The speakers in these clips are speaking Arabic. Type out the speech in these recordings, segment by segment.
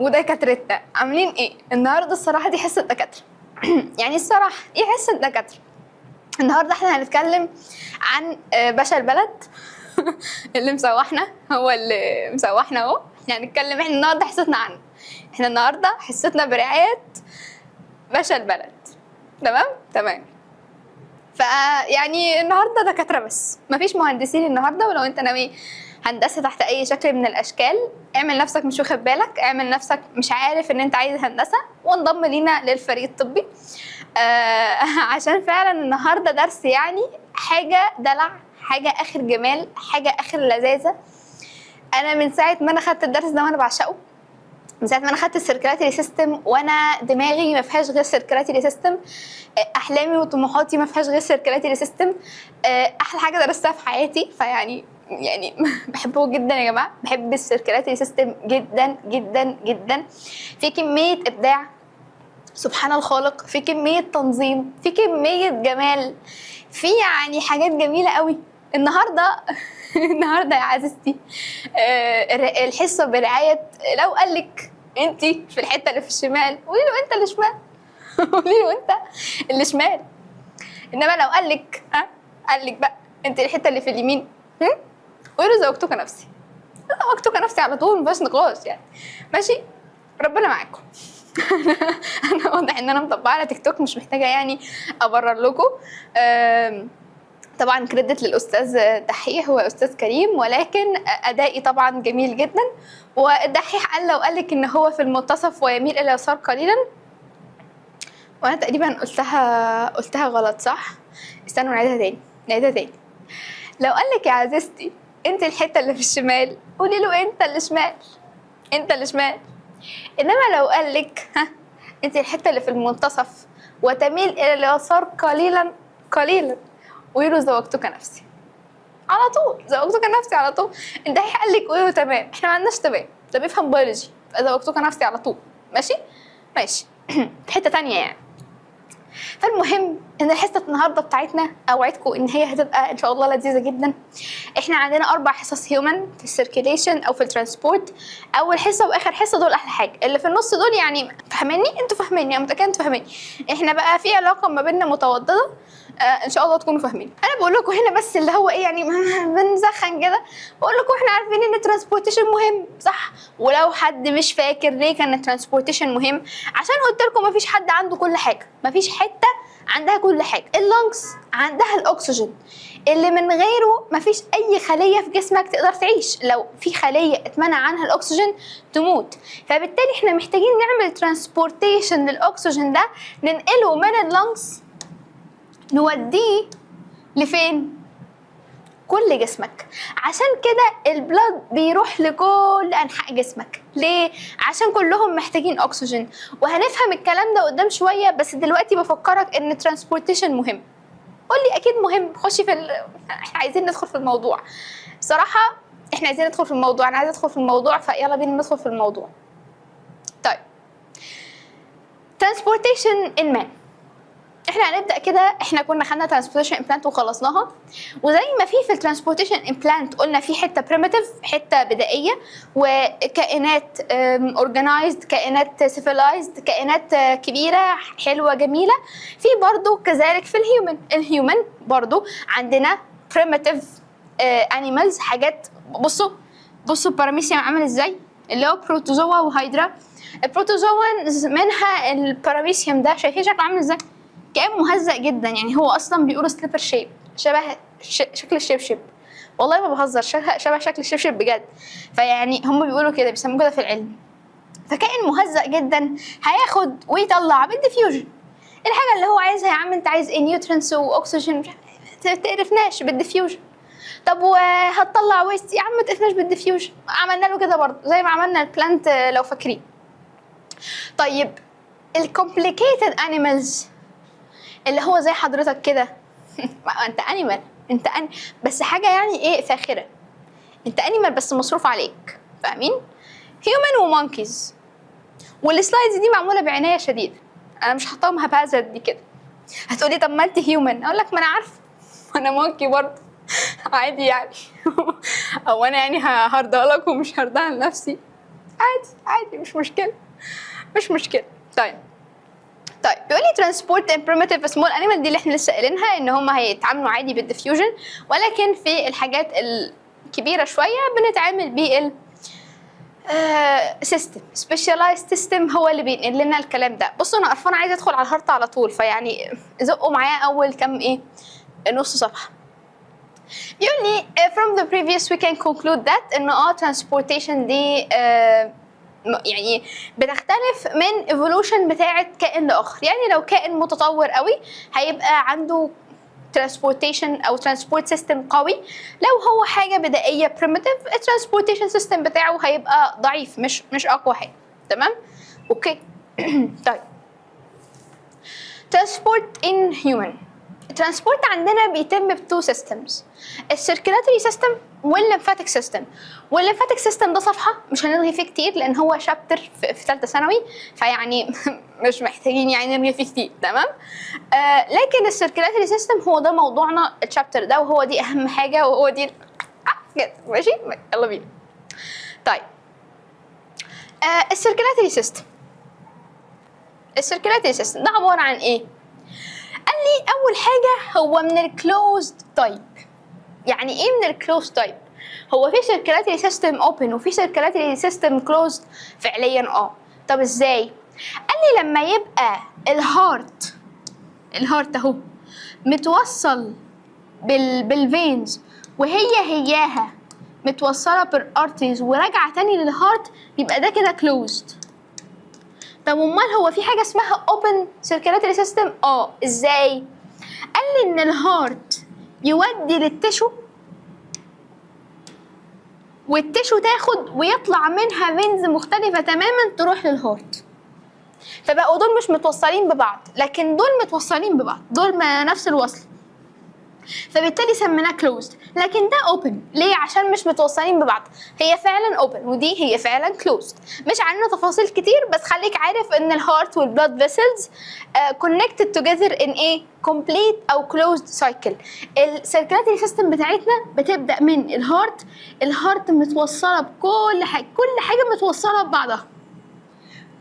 ودكاترتنا عاملين ايه النهارده؟ الصراحه دي حصه دكاتره. يعني الصراحه ايه حصه دكاتره؟ النهارده احنا هنتكلم عن باشا البلد اللي مسوحنا، هو اللي مسوحنا اهو. احنا هنتكلم، احنا النهارده حصتنا عنه، احنا النهارده حصتنا برعايه باشا البلد. تمام. فيعني النهارده دكاتره بس، مفيش مهندسين النهارده. ولو انت ناوي هندسه تحت اي شكل من الاشكال، اعمل نفسك مش واخد بالك، اعمل نفسك مش عارف ان انت عايز هندسه، وانضم لينا للفريق الطبي. عشان فعلا النهارده درس يعني حاجه دلع، حاجه اخر جمال، حاجه اخر لذاذه. انا من ساعه ما انا خدت الدرس ده وانا بعشقه، من ساعه ما انا خدت السيركلاتري سيستم وانا دماغي ما فيهاش غير سيركلاتري سيستم، احلامي وطموحاتي ما فيهاش غير سيركلاتري سيستم. احلى حاجه درستها في حياتي. فيعني بحبه جدا يا جماعه، بحب السيركلاتري سيستم جدا جدا جدا. في كميه ابداع سبحان الخالق، في كميه تنظيم، في كميه جمال، في يعني حاجات جميله قوي. النهارده يا عزيزتي الحصه برعايه، لو قالك انت في الحته اللي في الشمال قولي له انت اللي شمال. قولي له انت اللي شمال. انما لو قالك بقى انت الحته اللي في اليمين، قولي له زوجتك نفسي. زوجتك نفسي على طول، مفيهاش نقاش يعني. ماشي، ربنا معاكم. انا واضح ان انا مطبقه على تيك توك، مش محتاجه يعني ابرر لكم. طبعا كريدت للاستاذ دحيح، هو استاذ كريم، ولكن ادائي طبعا جميل جدا. والدحيح قال لو قالك ان هو في المنتصف ويميل الى اليسار قليلا، وانا تقريبا قلتها غلط صح؟ استنوا نعيدها تاني. لو قالك يا عزيزتي انت الحته اللي في الشمال، قولي له انت اللي شمال. انما لو قالك انت الحته اللي في المنتصف وتميل الى اليسار قليلا، قولي له زوجتك نفسي على طول. زوجتك نفسي على طول. انت قال لك قولي له تمام، احنا ما عندناش تمام، ده بيفهم بيولوجي، زوجتك نفسي على طول. ماشي في حته تانية يعني. فالمهم ان حصه النهارده بتاعتنا اوعدكم ان هي هتبقى ان شاء الله لذيذه جدا. احنا عندنا 4 حصص هيومن في السيركيليشن او في الترانسبورت. اول حصه واخر حصه دول احلى حاجه، اللي في النص دول يعني فاهميني، انتوا فاهميني، انا متاكده انتوا فاهميني. احنا بقى في علاقه ما بيننا متوضده، ان شاء الله تكونوا فاهمين. انا بقول لكم هنا بس اللي هو ايه يعني بنسخن كده، بقول لكم احنا عارفين ان الترانسبورتيشن مهم صح. ولو حد مش فاكر ليه كان الترانسبورتيشن مهم، عشان قلت لكم مفيش حد عنده كل حاجه، مفيش حته عندها كل حاجه. اللنجز عندها الاكسجين اللي من غيره مفيش اي خليه في جسمك تقدر تعيش، لو في خليه اتمنع عنها الاكسجين تموت. فبالتالي احنا محتاجين نعمل ترانسبورتيشن للاكسجين ده، ننقله من اللنجز نوديه لفين؟ كل جسمك. عشان كده البلاد بيروح لكل انحاء جسمك. ليه؟ عشان كلهم محتاجين اكسجين. وهنفهم الكلام ده قدام شويه، بس دلوقتي بفكرك ان الترانسبورتيشن مهم. قولي اكيد مهم، خشي احنا عايزين ندخل في الموضوع. صراحه احنا عايزين ندخل في الموضوع، انا عايزه ادخل في الموضوع، فيلا بينا ندخل في الموضوع. طيب، ترانسبورتيشن ان مان. احنا هنبدا كده. احنا كنا خدنا ترانسبورتيشن امبلانت وخلصناها، وزي ما في الترانسبورتيشن امبلانت قلنا في حته بريميتيف، حته بدائيه، وكائنات اورجانيزد، كائنات سيفيلايزد، كائنات كبيره حلوه جميله. في برضو كذلك في الهيومن برضو عندنا بريميتيف انيمالز، حاجات. بصوا الباراميسيوم عامل ازاي، اللي هو بروتوزوا وهيدرا. البروتوزوا منها الباراميسيوم ده، شايفين شكله عامل ازاي؟ كائن مهزأ جدا، يعني هو اصلا بيقولوا سليبر شيب، شبه شكل الشبشب. والله ما بهزر، شبه شكل الشبشب بجد. فيعني هم بيقولوا كده، بيسموه كده في العلم. فكائن مهزأ جدا، هياخد ويطلع بالديفيوجن الحاجه اللي هو عايزها. يا عم انت عايز ايه؟ نيوترينز واكسجين، ما تقرفناش بالديفيوجن. طب وهتطلع ويست، يا عم ما تقرفناش بالديفيوجن. عملنا له كده برضه زي ما عملنا البلانت لو فاكرين. طيب الكومبليكيتد انيمالز اللي هو زي حضرتك كده. انت انيمال، بس حاجه يعني ايه فاخره. انت انيمال بس مصروف عليك، فاهمين؟ هيومن ومونكيز. والسلايدز دي معموله بعنايه شديده، انا مش حاطاهم هبهزد دي كده. هتقولي طب ما انت هيومن، اقول لك ما انا عارفه وانا مونكي برضه عادي يعني. او انا يعني هرضى لك ومش هرضى لنفسي. عادي مش مشكله، مش مشكله. طيب بيقول لي ترانسبورت ان بريمتيف سمول انيمال، دي اللي احنا لسه قايلينها ان هم هيتعاملوا عادي بالديفيوجن، ولكن في الحاجات الكبيره شويه بنتعامل بال سيستم سبيشاليزد سيستم هو اللي بينقل لنا الكلام ده. بصوا انا قرفانه عايزه ادخل على الهارت على طول، فيعني زقوا معايا اول كام نص صفحه. بيقول لي from the previous we can conclude that ان transportation دي يعني بتختلف من evolution بتاعه كائن لاخر. يعني لو كائن متطور قوي هيبقى عنده transportation او transport system قوي، لو هو حاجه بدائيه primitive الترانسبورتيشن system بتاعه هيبقى ضعيف، مش اقوى حاجه. تمام اوكي. طيب transport in human. الترانسبورت عندنا بيتم بتو سيستمز، السيركيلاتري سيستم والليمفاتيك سيستم. والليمفاتيك سيستم ده صفحه مش هنلغي فيه كتير لان هو شابتر في ثالثه ثانوي، فيعني مش محتاجين يعني نلغي فيه كتير. تمام لكن السيركيلاتري سيستم هو ده موضوعنا الشابتر ده، وهو دي اهم حاجه، وهو دي ماشي. يلا بينا. طيب السيركيلاتري سيستم ده عباره عن ايه؟ قال لي اول حاجه هو من الكلوزد تايب. يعني ايه من الكلوزد تايب؟ هو في سيركيلاتري سيستم اوبن وفي سيركيلاتري سيستم كلوزد فعليا. طب ازاي؟ قال لي لما يبقى الهارت اهو متوصل بالفينز وهياها متوصله بالارتريز وراجعه تاني للهارت، يبقى ده كده كلوزد. طب امال هو في حاجه اسمها اوبن سيركيلاتري سيستم؟ ازاي؟ قال لي ان الهارت يودي للتشو والتشو تاخد ويطلع منها فينز مختلفه تماما تروح للهارت، فبقوا دول مش متوصلين ببعض، لكن دول متوصلين ببعض، دول نفس الوصل، فبالتالي سميناه كلوزد. لكن ده اوبن ليه؟ عشان مش متوصلين ببعض. هي فعلا اوبن ودي هي فعلا كلوزد. مش عنه تفاصيل كتير، بس خليك عارف ان الهارت والبلاد فيسلز كونكتد توجذر ان ايه كومبليت او كلوزد سايكل. السيركيلاتري سيستم بتاعتنا بتبدا من الهارت متوصله بكل حاجه، كل حاجه متوصله ببعضها،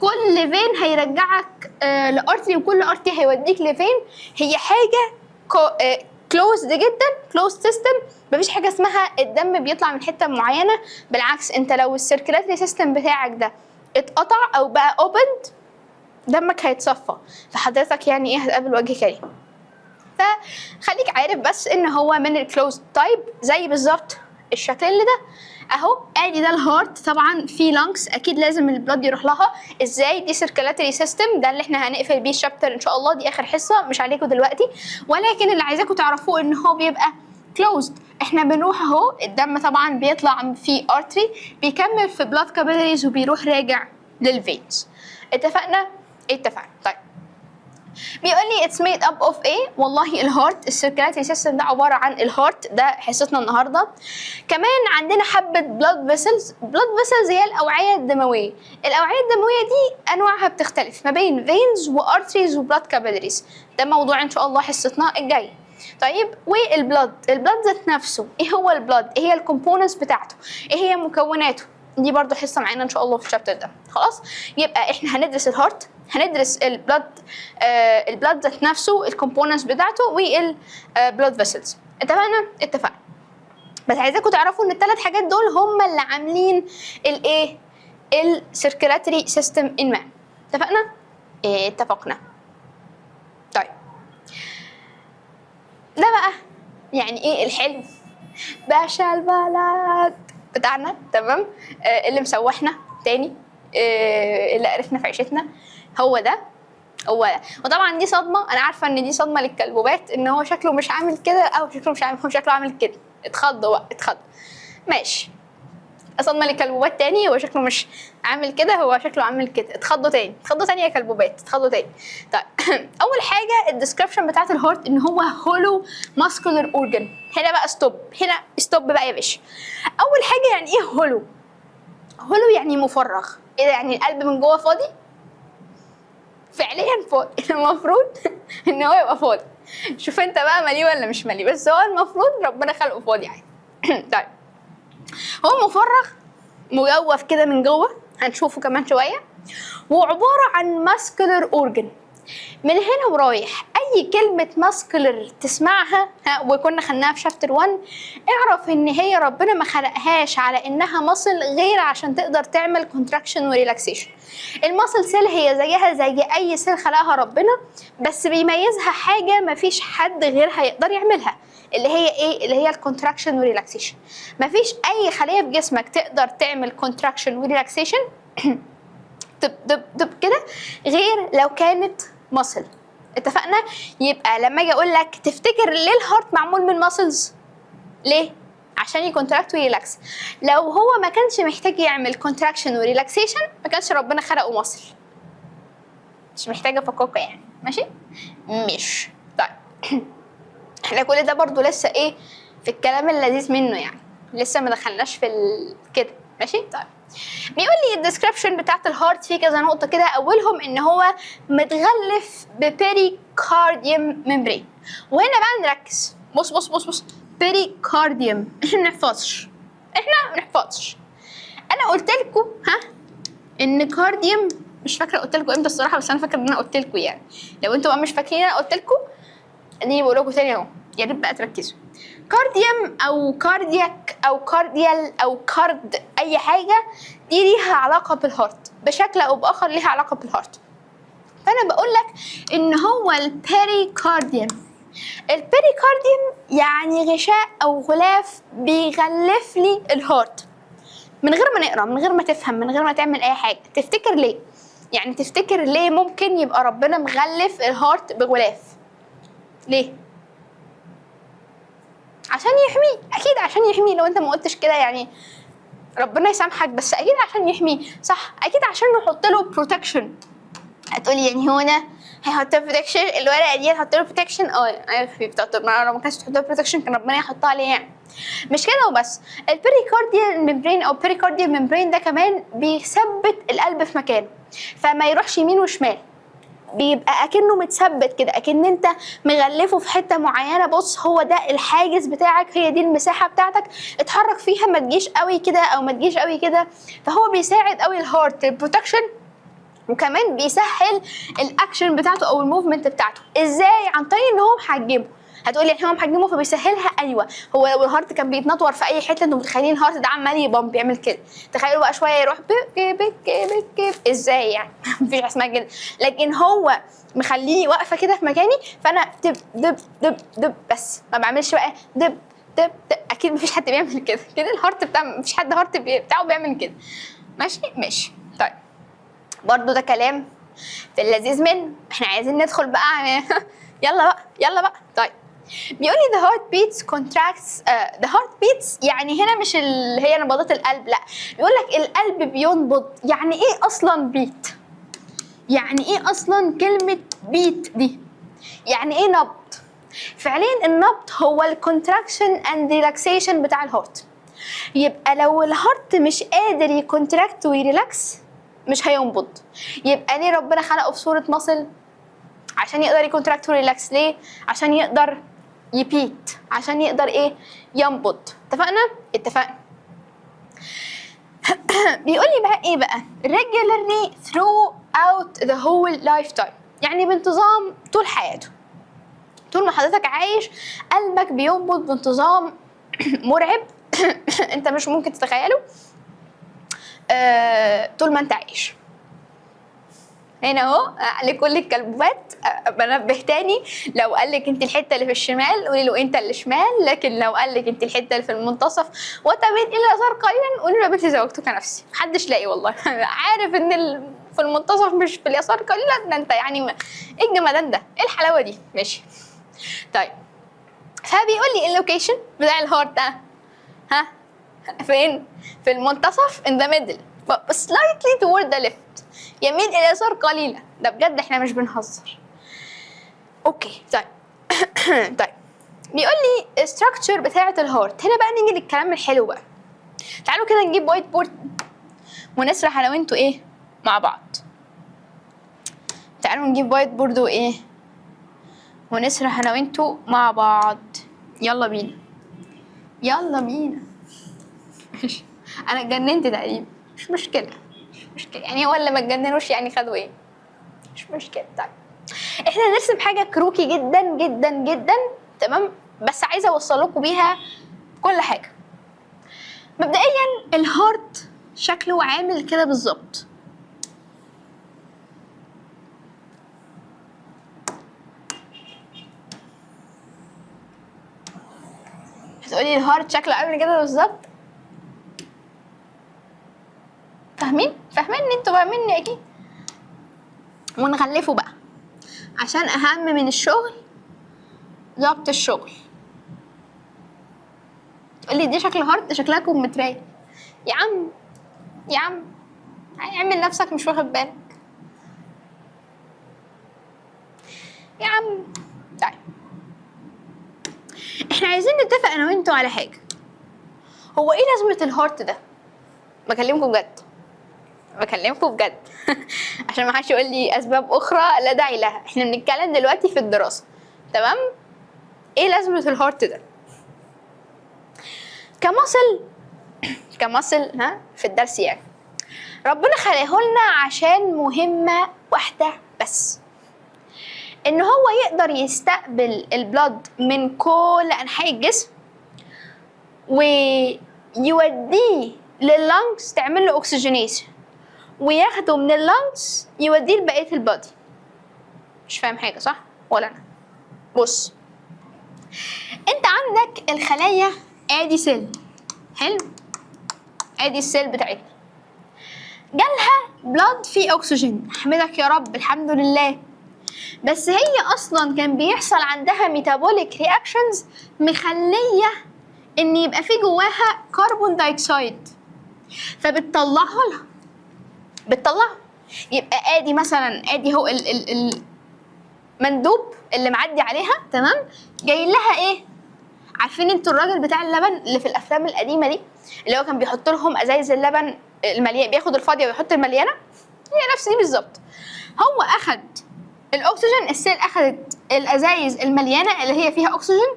كل فين هيرجعك لارتري وكل ارتري هيوديك لفين. هي حاجه كلوزد جدا، كلوزد سيستم. مفيش حاجه اسمها الدم بيطلع من حته معينه، بالعكس انت لو السيركيلاتري سيستم بتاعك ده اتقطع او بقى اوبند دمك هيتصفى، فحضرتك يعني ايه هتقابل وجه كريم. فخليك عارف بس ان هو من الكلوزد تايب، زي بالظبط الشكل اللي ده اهو. ادي ده الهارت، طبعا في لانكس اكيد لازم البلاد يروح لها. ازاي؟ دي سيركيلاتري سيستم، ده اللي احنا هنقفل بيه الشابتر ان شاء الله، دي اخر حصه مش عليكم دلوقتي، ولكن اللي عايزاكم تعرفوه ان هو بيبقى كلوزد. احنا بنروح اهو، الدم طبعا بيطلع في ارتري بيكمل في بلاد كابيلاريز وبيروح راجع للفينز. اتفقنا؟ طيب بيقول لي اتس ميد اب اوف ايه؟ والله الهارت، السيركيلاتري سيستم ده عباره عن الهارت، ده حصتنا النهارده. كمان عندنا حبه بلاد فيسلز. بلاد فيسلز هي الاوعيه الدمويه. الاوعيه الدمويه دي انواعها بتختلف ما بين فينز وارتريز وبلاد كابيلاريز، ده موضوع ان شاء الله حصتنا الجايه. طيب البلاد ذات نفسه، ايه هو البلاد؟ ايه هي الكومبوننتس بتاعته؟ ايه هي مكوناته؟ دي برضو حصه معانا ان شاء الله في الشابتر ده. خلاص يبقى احنا هندرس الهارت، هندرس البلاد ذات نفسه، الكومبوننتس بتاعته، والبلاد فيسلز. اتفقنا. بس عايزاكم تعرفوا ان الثلاث حاجات دول هم اللي عاملين الايه السيركيلاتري سيستم ان مان. اتفقنا. طيب ده بقى يعني ايه الحلو باشا البلد بتاعنا. تمام اللي مسوحنا تاني، اللي عرفنا في عيشتنا، هو ده. وطبعا دي صدمه، انا عارفه ان دي صدمه للكلبوبات، ان هو شكله مش عامل كده او شكله مش عامل، هو شكله عامل كده. اتخضوا ماشي. صدمه للكلبوبات تاني، هو شكله مش عامل كده، هو شكله عامل كده. اتخضوا تاني يا كلبوبات، اتخضوا تاني. طيب اول حاجه الديسكربشن بتاعت الهارت ان هو هولو ماسكولار اورجان. هنا بقى ستوب بقى يا باشا. اول حاجه يعني ايه هولو يعني مفرغ. ايه ده؟ يعني القلب من جوه فاضي؟ فعليا فاضي. المفروض ان هو يبقى فاضي. شوف انت بقى مليه ولا مش مليه، بس هو المفروض ربنا خلقه فاضي عادي. طيب هو مفرغ مجوف كده من جوه، هنشوفه كمان شويه، وعباره عن muscular organ. من هنا ورايح اي كلمه ماسكولر تسمعها وكنا خدناها في شابتر 1، اعرف ان هي ربنا ما خلقهاش على انها مصل غير عشان تقدر تعمل كونتراكشن وريلاكسيشن. المصل سيل هي زيها زي اي سيل خلقها ربنا، بس بيميزها حاجه ما فيش حد غيرها يقدر يعملها، اللي هي ايه؟ اللي هي الكونتراكشن وريلاكسيشن. ما فيش اي خليه في جسمك تقدر تعمل كونتراكشن وريلاكسيشن دب دب دب كده غير لو كانت ماسل. اتفقنا؟ يبقى لما اجي اقول لك تفتكر ليه الهارت معمول من ماسلز؟ ليه؟ عشان يكونتراكت ويريلاكس. لو هو ما كانش محتاج يعمل كونتراكشن وريلاكسيشن ما كانش ربنا خلقه ماسل. مش محتاجه افككه يعني، ماشي؟ مش طيب. احنا كل ده برضو لسه ايه في الكلام اللذيذ منه يعني، لسه ما دخلناش في كده، ماشي؟ طيب بيقول لي الديسكريبشن بتاعت الهارت في كذا نقطه كده، اولهم ان هو متغلف ببيريكارديوم ممبرين. وهنا بقى نركز، بص بص بص بص، بيريكارديوم احنا ما نحفظش. انا قلت لكم ان كارديوم، مش فاكره قلت لكم امتى الصراحه، بس انا فاكره ان انا قلت لكم يعني. لو انتوا بقى مش فاكرين انا قلت لكم دي بقول لكم تاني اهو، يا ريت بقى تركزوا. كارديوم او كاردياك او كارديال او كارد، اي حاجه دي ليها علاقه بالهارت بشكل او باخر، ليها علاقه بالهارت. فانا بقول لك ان هو البيريكارديوم يعني غشاء او غلاف بيغلف لي الهارت. من غير ما نقرا، من غير ما تفهم، من غير ما تعمل اي حاجه، تفتكر ليه؟ يعني تفتكر ليه ممكن يبقى ربنا مغلف الهارت بغلاف؟ ليه؟ عشان يحميه، اكيد عشان يحميه. لو انت ما قلتش كده يعني ربنا يسامحك، بس اكيد عشان يحميه، صح؟ اكيد عشان نحط له بروتكشن. هتقولي يعني هو انا هيحط له بروتكشن؟ الورقه دي هتحط له بروتكشن؟ ايوه طب لو ما كانش تحط له بروتكشن كان ربنا يحطها ليه يعني؟ مش كده وبس، البريكارديال ممبرين او بريكارديال ممبرين ده كمان بيثبت القلب في مكانه، فما يروحش يمين وشمال، بيبقى اكنه متثبت كده، اكن انت مغلفه في حته معينه. بص هو ده الحاجز بتاعك، هي دي المساحه بتاعتك، اتحرك فيها، ما تجيش قوي كده او ما تجيش قوي كده. فهو بيساعد قوي الهارت البروتكشن، وكمان بيسهل الاكشن بتاعته او الموفمنت بتاعته. ازاي؟ عن طريق ان هو محجمه. هتقولي ان هو محجمه فبيسهلها، ايوه. هو لو الهارت كان بيتنطور في اي حته، انتوا متخيلين الهارت ده عمال يبامب بيعمل كده، تخيلوا بقى شويه يروح بك بك بك بك. ازاي يعني؟ مفيش اسمها كده. لكن هو مخليني واقفه كده في مكاني، فانا دب دب دب دب بس، ما بعملش بقى دب دب دب. اكيد مفيش حد بيعمل كده كده، الهارت بتاع مفيش حد هارت بتاعه بيعمل كده، ماشي. طيب برضو ده كلام في اللذيذ منه، احنا عايزين ندخل بقى يلا بقى. طيب بيقول لي the heart beats contracts the heart beats، يعني هنا مش اللي هي نبضات القلب، لا، بيقول لك القلب بينبض. يعني ايه اصلا بيت؟ يعني ايه اصلا كلمة بيت دي؟ يعني ايه نبض؟ فعليا النبض هو الكونتراكشن اند ريلاكسيشن بتاع الهارت. يبقى لو الهارت مش قادر يكونتراكت ويريلاكس مش هينبض. يبقى ليه ربنا خلقه في صورة مصل؟ عشان يقدر يكونتراكت وريلاكس. ليه؟ عشان يقدر يبيت، عشان يقدر ايه؟ ينبض. اتفقنا. بيقول لي بقى ايه بقى؟ regularly throughout the whole lifetime، يعني بانتظام طول حياته. طول ما حضرتك عايش قلبك بينبض بانتظام مرعب انت مش ممكن تتخيله طول ما انت عايش. هنا اهو لكل الكلبوبات بنبه تاني، لو قالك انت الحته اللي في الشمال قولي له انت اللي شمال، لكن لو قالك انت الحته اللي في المنتصف وتميل الى يسار قليلا قولي له يا بنتي زوجتك نفسي. محدش لاقي والله عارف ان في المنتصف مش في اليسار قليلا، ده انت يعني ايه الجمدان ده؟ ايه الحلاوه دي؟ ماشي. طيب فبيقول لي اللوكيشن بتاع الهارت ده فين؟ في المنتصف in the middle but slightly toward the left، يميل الى اليسار قليلا. ده بجد احنا مش بنهزر. اوكي طيب طيب بيقول لي الستراكشر بتاعه الهارت. هنا بقى نيجي للكلام الحلو بقى. تعالوا كده نجيب وايت بورد ونسرح انا وانتوا ايه مع بعض. تعالوا نجيب وايت بورد وايه ونسرح انا وانتوا مع بعض. يلا بينا انا اتجننت تقريبا، مش مشكله. مش مشكله يعني، هو اللي ما اتجننوش يعني خدوا ايه؟ مش مشكله. طيب احنا هنرسم حاجه كروكي جدا جدا جدا، تمام؟ بس عايزه اوصل لكم بيها كل حاجه. مبدئيا الهارت شكله عامل كده بالظبط. هتقولي الهارت شكله عامل كده بالظبط؟ فاهمين انتوا فاهميني اكيد. ونغلفه بقى عشان اهم من الشغل ضبط الشغل. تقولي دي شكل هارت، شكلها كمثرية. يا عم اعمل نفسك مش واخد بالك يا عم. طيب احنا عايزين نتفق انا وانتوا على حاجه. هو ايه لازمه الهارت ده؟ بكلمكم بجد عشان ما حدش يقول لي اسباب اخرى لا داعي لها. احنا بنتكلم دلوقتي في الدراسه، تمام؟ ايه لازمه الهارت ده كمصل في الدرس يعني؟ ربنا خلقه لنا عشان مهمه واحده بس، ان هو يقدر يستقبل البلد من كل انحاء الجسم ويوديه لللنجز تعمل له اكسجينيشن، وياخده من اللنجز يوديه لبقيه البادي. مش فاهم حاجه صح ولا انا؟ بص، انت عندك الخلايا، ادي سيل، حلو، ادي السيل بتاعتنا، جالها بلاد فيه اكسجين، احمدك يا رب الحمد لله. بس هي اصلا كان بيحصل عندها ميتابوليك رياكشنز مخليه ان يبقى في جواها كربون دايوكسيد، فبتطلعها لها. يبقى ادي مثلا، ادي هو المندوب اللي معدي عليها، تمام؟ جاي لها ايه؟ عارفين انتوا الراجل بتاع اللبن اللي في الافلام القديمه دي، اللي هو كان بيحط لهم ازايز اللبن المليان، بياخد الفاضيه ويحط المليانه؟ هي نفس دي بالظبط. هو اخد الاكسجين، السيل اخدت الازايز المليانه اللي هي فيها اكسجين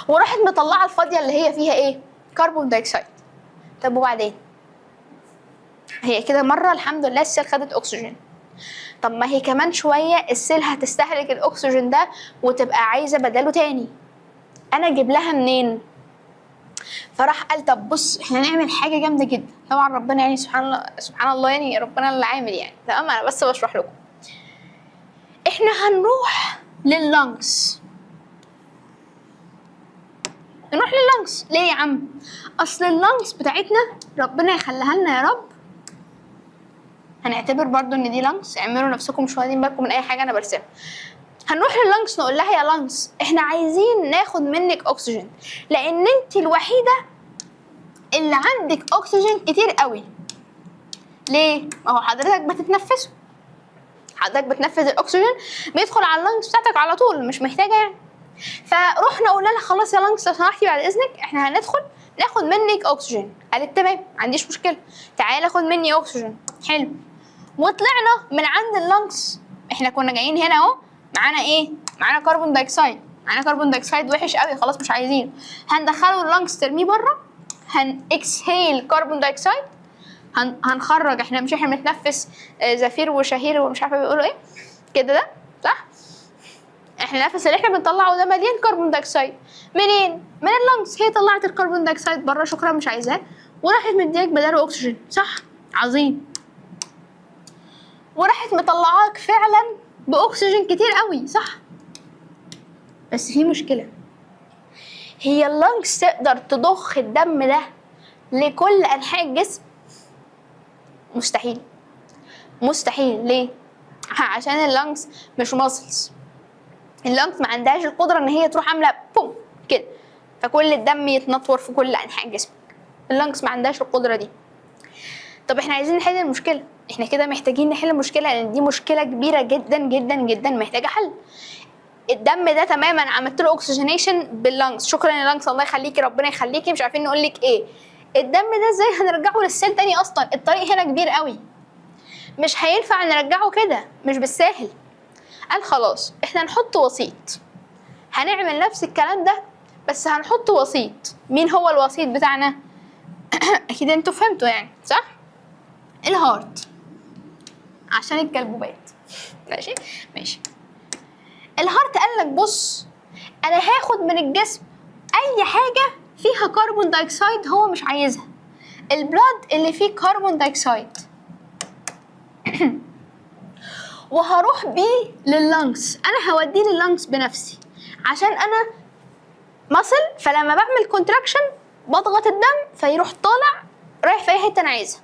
وراحت مطلعه الفاضيه اللي هي فيها ايه؟ كربون دايوكسيد. طب وبعدين؟ هي كده مره الحمد لله السيل خدت اكسجين، طب ما هي كمان شويه السيل هتستهلك الاكسجين ده وتبقى عايزه بداله تاني، انا اجيب لها منين؟ فراح قال طب بص، احنا نعمل حاجه جامده جدا. طبعا ربنا يعني سبحان الله يعني ربنا اللي عامل يعني، تمام؟ انا بس بشرح لكم. احنا هنروح لللنجز. ليه يا عم؟ اصل اللنجز بتاعتنا ربنا يخليها لنا يا رب، هنعتبر برضو ان دي لنجز، اعملوا نفسكم مش واخدين بالكم من اي حاجه انا برسمها. هنروح لللنجز نقول لها يا لنجز احنا عايزين ناخد منك اكسجين، لان انت الوحيده اللي عندك اكسجين كتير قوي. ليه؟ ما هو حضرتك بتتنفسه، حضرتك بتنفذ الاكسجين بيدخل على اللنجز بتاعتك على طول، مش محتاجه يعني. فروحنا قلنا لها خلاص يا لنجز لو سمحتي بعد اذنك احنا هندخل ناخد منك اكسجين. قالت تمام ما عنديش مشكله، تعالي خد مني اكسجين. حلو، وطلعنا من عند اللنجز. احنا كنا جايين هنا اهو، معانا ايه؟ معانا كربون دايوكسيد، وحش قوي خلاص مش عايزينه. هندخله اللنجز ترميه بره، اكسهيل كربون دايوكسيد، هنخرج. احنا بنتنفس زفير وشهير ومش عارفه بيقولوا ايه كده، ده صح؟ احنا النفس اللي احنا بنطلعه ده مليان كربون دايوكسيد. منين؟ من اللنجز. هي طلعت الكربون دايوكسيد بره، شكرا مش عايزاه، وراحت مدياك بداله اكسجين، صح؟ عظيم. وراحت مطلعاك فعلا باكسجين كتير قوي، صح؟ بس في مشكله، هي اللنجز تقدر تضخ الدم ده لكل انحاء الجسم؟ مستحيل. ليه؟ عشان اللنجز مش ماسلز. اللنجز ما عندهاش القدره ان هي تروح عامله بوم كده فكل الدم يتنطور في كل انحاء جسمك. اللنجز ما عندهاش القدره دي. طب احنا عايزين نحل المشكله، احنا كده محتاجين نحل المشكله لان دي مشكله كبيره جدا جدا جدا محتاجه حل. الدم ده تماما عملت له اوكسجينيشن باللنجز، شكرا يا لنجز الله يخليكي ربنا يخليكي، مش عارفين نقول لك ايه. الدم ده ازاي هنرجعه للسيل تاني؟ اصلا الطريق هنا كبير قوي، مش هينفع نرجعه كده، مش بالساهل. قال خلاص احنا نحط وسيط، هنعمل نفس الكلام ده بس هنحط وسيط. مين هو الوسيط بتاعنا؟ اكيد انتوا فهمتوا يعني، صح؟ الهارت عشان الكلبوبات. ماشي. الهارت قال لك بص، انا هاخد من الجسم اي حاجه فيها كربون دايوكسيد هو مش عايزها، البلاد اللي فيه كربون دايوكسيد وهروح بيه لللنجز. انا هوديه لللنجز بنفسي عشان انا مصل، فلما بعمل كونتراكشن بضغط الدم فيروح طالع رايح في اي حته انا عايزها،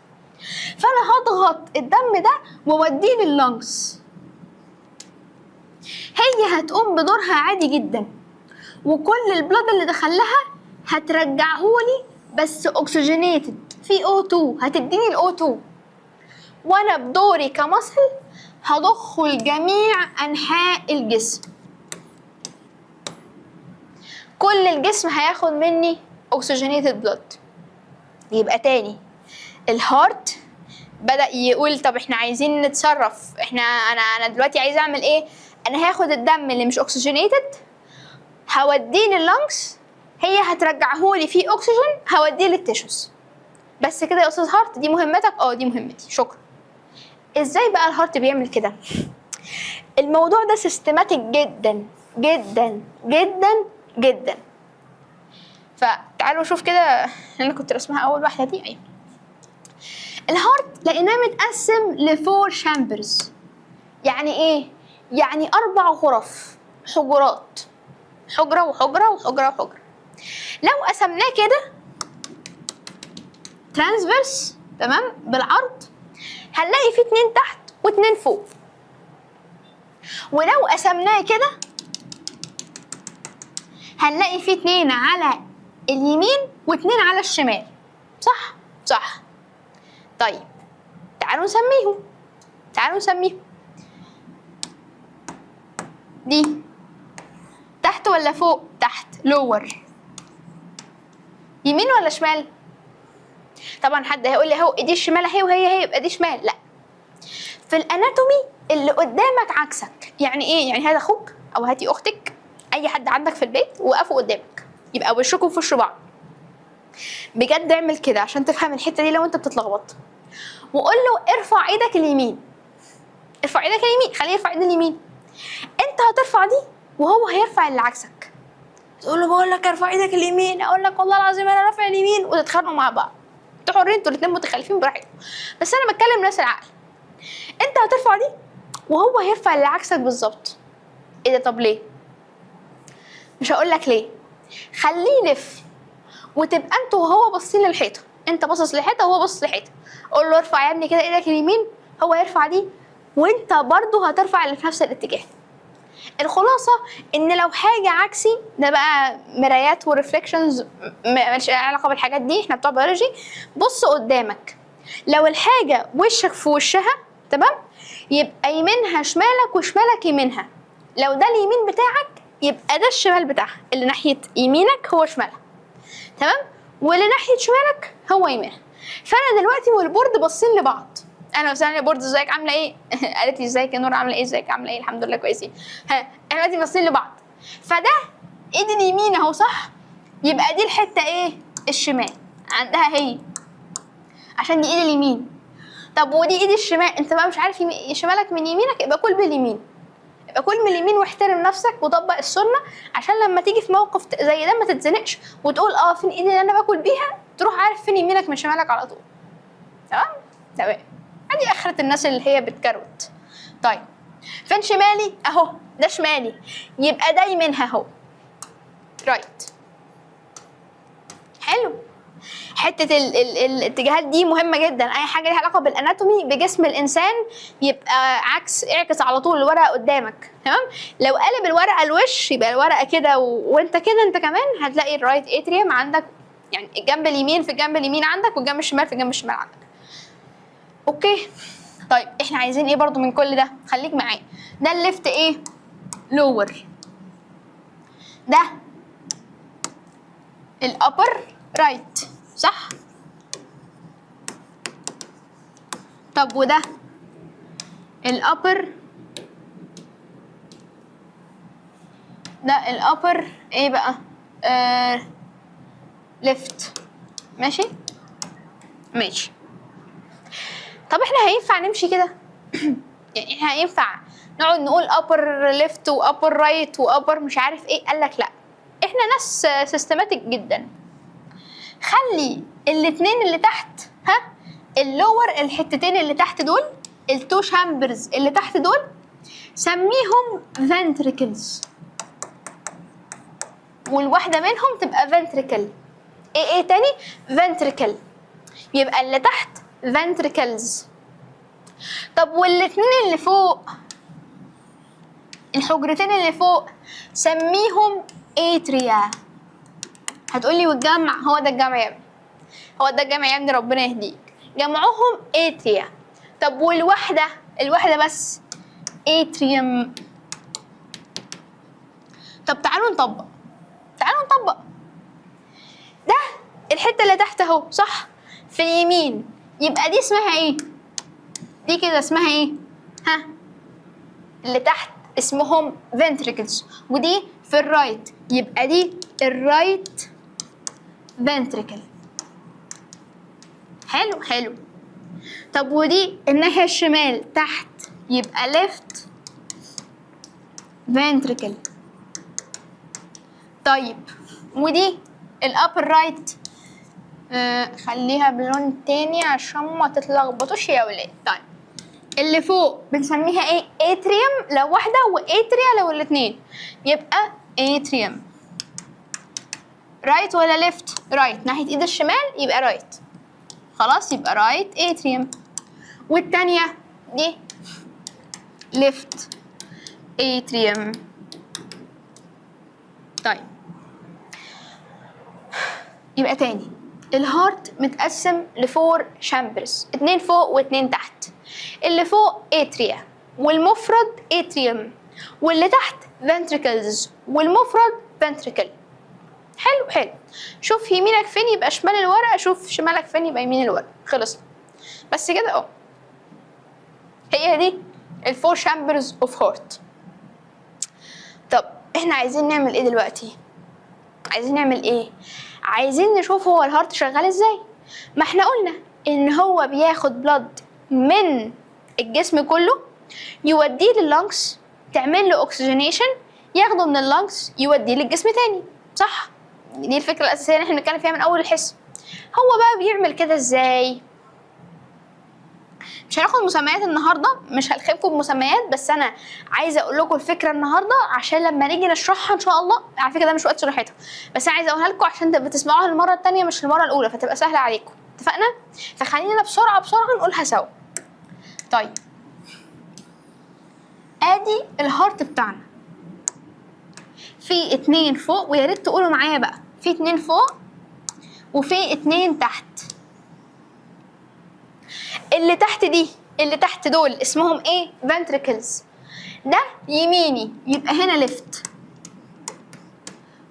فانا هضغط الدم ده واوديه لللنجز. هي هتقوم بدورها عادي جدا، وكل البلاد اللي دخلها هترجعهولي بس اوكسجينيتد في O2، هتديني الO2، وانا بدوري كمصل هضخه لجميع انحاء الجسم. كل الجسم هياخد مني اوكسجينيتد بلاد. يبقى تاني الهارت بدأ يقول طب احنا عايزين نتصرف، انا دلوقتي عايز اعمل ايه؟ انا هاخد الدم اللي مش اوكسجينيتد هوديه لللنجز، هي هترجعهولي فيه اكسجين هوديه للتيشوز. بس كده يا استاذ هارت دي مهمتك؟ دي مهمتي، شكرا. ازاي بقى الهارت بيعمل كده؟ الموضوع ده سيستماتيك جدا جدا جدا جدا. فتعالوا نشوف كده، انا كنت رسمها اول واحده دي. ايوه، الهارت لقيناه متقسم ل4 شامبرز. يعني ايه؟ يعني 4 غرف، حجرات، حجره وحجره وحجره وحجره. لو قسمناه كده ترانسفيرس تمام بالعرض، هنلاقي فيه 2 تحت و2 فوق. ولو قسمناه كده هنلاقي فيه 2 على اليمين و2 على الشمال. صح. طيب تعالوا نسميهم. دي تحت ولا فوق؟ تحت، لور. يمين ولا شمال؟ طبعا حد هيقول لي اهو دي الشمال اهي وهي يبقى دي شمال. لا، في الاناتومي اللي قدامك عكسك. يعني ايه؟ يعني هذا اخوك او هاتي اختك، اي حد عندك في البيت وقفوا قدامك يبقى وشكم في وش بعض. بجد اعمل كده عشان تفهم الحته دي لو انت بتتلخبط، وقول له ارفع ايدك اليمين، خليه يرفع ايد اليمين. انت هترفع دي وهو هيرفع اللي عكسك. تقول له بقول لك ارفع ايدك اليمين، اقول لك والله العظيم انا رافع اليمين، وتتخانقوا مع بعض. انتوا حرين، انتوا الاثنين متخالفين براحتكم، بس انا بتكلم نفس العقل. انت هترفع دي وهو هيرفع اللي عكسك بالظبط. ايه ده؟ طب ليه؟ مش هقول لك ليه. خليه يلف وتبقى انتوا وهو باصين للحيطه، انت باصص للحيطه وهو باصص للحيطه. قول له ارفع يا ابني كده ايدك اليمين، هو يرفع دي وانت برضو هترفع اللي في نفس الاتجاه. الخلاصه ان لو حاجه عكسي، ده بقى مرايات وريفليكشنز مالش علاقه بالحاجات دي، احنا بتوع بيولوجي. بص قدامك، لو الحاجه وشك في وشها تمام يبقى يمينها شمالك وشمالك يمينها. لو ده اليمين بتاعك يبقى ده الشمال بتاعها، اللي ناحيه يمينك هو شمالها تمام، واللي ناحيه شمالك هو يمينها. فانا دلوقتي والبورد باصين لبعض. انا وسهلا يا بورد، ازيك عامله ايه؟ قالت لي ازيك يا نور عامله ايه؟ ازيك عامله ايه؟ الحمد لله كويسين. احنا دلوقتي باصين لبعض، فده ايد اليمين اهو صح، يبقى دي الحته ايه؟ الشمال عندها هي، عشان دي ايد اليمين. طب ودي ايد الشمال، انت بقى مش عارف شمالك من يمينك، يبقى كل باليمين، يبقى كل من اليمين واحترم نفسك وطبق السنه، عشان لما تيجي في موقف زي ده ما تتزنقش وتقول فين ايدي اللي انا باكل بيها، تروح عارف فين يمينك من شمالك على طول. تمام. ادي اخرة الناس اللي هي بتكروت. طيب فين شمالي؟ اهو ده شمالي، يبقى ده يمينها اهو، رايت. حلو. حته الاتجاهات دي مهمه جدا. اي حاجه ليها علاقه بالاناتومي بجسم الانسان يبقى عكس، اعكس على طول الورقه قدامك تمام. لو قلب الورقه الوش يبقى الورقه كده وانت كده، انت كمان هتلاقي الرايت اتريوم عندك، يعني الجنب اليمين في الجنب اليمين عندك، والجنب الشمال في الجنب الشمال عندك. اوكي. طيب احنا عايزين ايه برضو من كل ده؟ خليك معايا. ده الليفت ايه؟ لور. ده الابر رايت صح؟ طب وده الابر، ده الابر ايه بقى؟ ليفت. ماشي. طب احنا هينفع نمشي كده؟ يعني احنا هينفع نقعد نقول upper left و upper right و upper مش عارف ايه؟ قالك لا، احنا ناس سيستماتيك جدا. خلي الاتنين اللي تحت، اللور، الحتتين اللي تحت دول، التو شامبرز اللي تحت دول، سميهم ventricles، والواحدة منهم تبقى ventricle. ايه تاني؟ ventricle. يبقى اللي تحت ventricles. طب والاتنين اللي فوق، الحجرتين اللي فوق، سميهم atria. هتقولي والجمع؟ هو ده الجمع يا ابني، هو ده الجمع يا ابني، ربنا يهديك. جمعهم atria. طب والواحدة، الواحدة بس atrium. طب تعالوا نطبق، ده الحتة اللي تحت اهو، صح؟ في اليمين، يبقى دي اسمها ايه؟ دي كده اسمها ايه؟ اللي تحت اسمهم ventricles، ودي في الرايت يبقى دي الرايت ventricle. حلو. طب ودي الناحية الشمال تحت يبقى left ventricle. طيب ودي الابر رايت، خليها بلون تاني عشان ما تتلخبطوش يا ولاد. طيب اللي فوق بنسميها ايه؟ اتريوم لو واحدة، واتريا لو الاتنين، يبقى اتريوم. رايت ولا ليفت؟ رايت، ناحية ايد الشمال يبقى رايت، خلاص يبقى رايت اتريوم. والتانية دي ليفت اتريوم. طيب يبقى تاني، الهارت متقسم لفور شامبرز، 2 فوق و2 تحت. اللي فوق اتريا والمفرد اتريوم، واللي تحت ventricles والمفرد ventricle. حلو. شوف يمينك فين يبقى شمال الورقة، شوف شمالك فين يبقى يمين الورقة. خلص بس كده اهو. هي دي الفور شامبرز اوف هارت. طب احنا عايزين نعمل ايه دلوقتي؟ عايزين نشوف هو الهارت شغال ازاي. ما احنا قلنا ان هو بياخد بلد من الجسم كله يوديه لللنجز، تعمل له اوكسجينيشن، ياخده من اللنجز يوديه للجسم تاني، صح؟ دي الفكرة الأساسية اللي احنا بنتكلم فيها من أول الحصة. هو بقى بيعمل كده ازاي؟ مش هناخد مسميات النهارده، مش هلخبكم بمسميات، بس انا عايزه اقول لكم الفكره النهارده عشان لما نيجي نشرحها ان شاء الله. على فكره ده مش وقت شرحتها، بس انا عايزه اقولها لكم عشان تبقى تسمعوها المره الثانيه مش المره الاولى، فتبقى سهله عليكم. اتفقنا؟ فخلينا بسرعه نقولها سوا. طيب ادي الهارت بتاعنا، في 2 فوق، ويا ريت تقولوا معايا بقى، في 2 فوق وفي 2 تحت. اللي تحت دول اسمهم ايه؟ ventricles. ده يميني يبقى هنا left،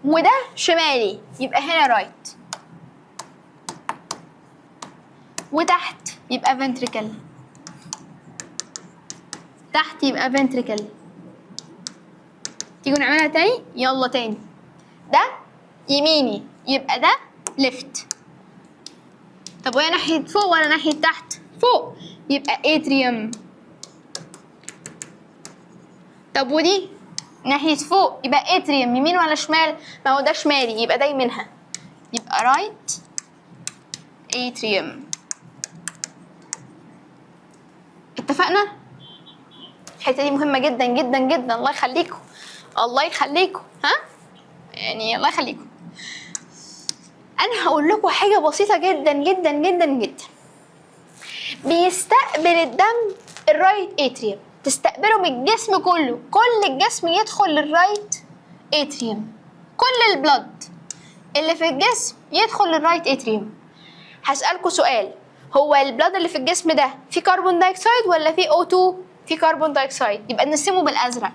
وده شمالي يبقى هنا right، وتحت يبقى ventricle، تحت يبقى ventricle. تيجوا نعملها تاني؟ يلا تاني. ده يميني يبقى ده left. طب وهي ناحية فوق ولا ناحية تحت؟ فوق يبقى atrium. طب ودي ناحية فوق يبقى atrium، يمين ولا شمال؟ ما هو ده شمالي يبقى ده يمينها، يبقى right atrium. اتفقنا؟ الحتة دي مهمة جدا جدا جدا. الله يخليكم، الله يخليكم، يعني الله يخليكم. انا هقول لكم حاجة بسيطة جدا جدا جدا جدا. بيستقبل الدم الرايت اتريوم، تستقبله من الجسم كله، كل الجسم يدخل للرايت اتريوم، كل البلد اللي في الجسم يدخل للرايت اتريوم. هسألكوا سؤال، هو البلد اللي في الجسم ده فيه كربون دايوكسيد ولا فيه O2؟ فيه كربون دايوكسيد، يبقى نرسمه بالازرق.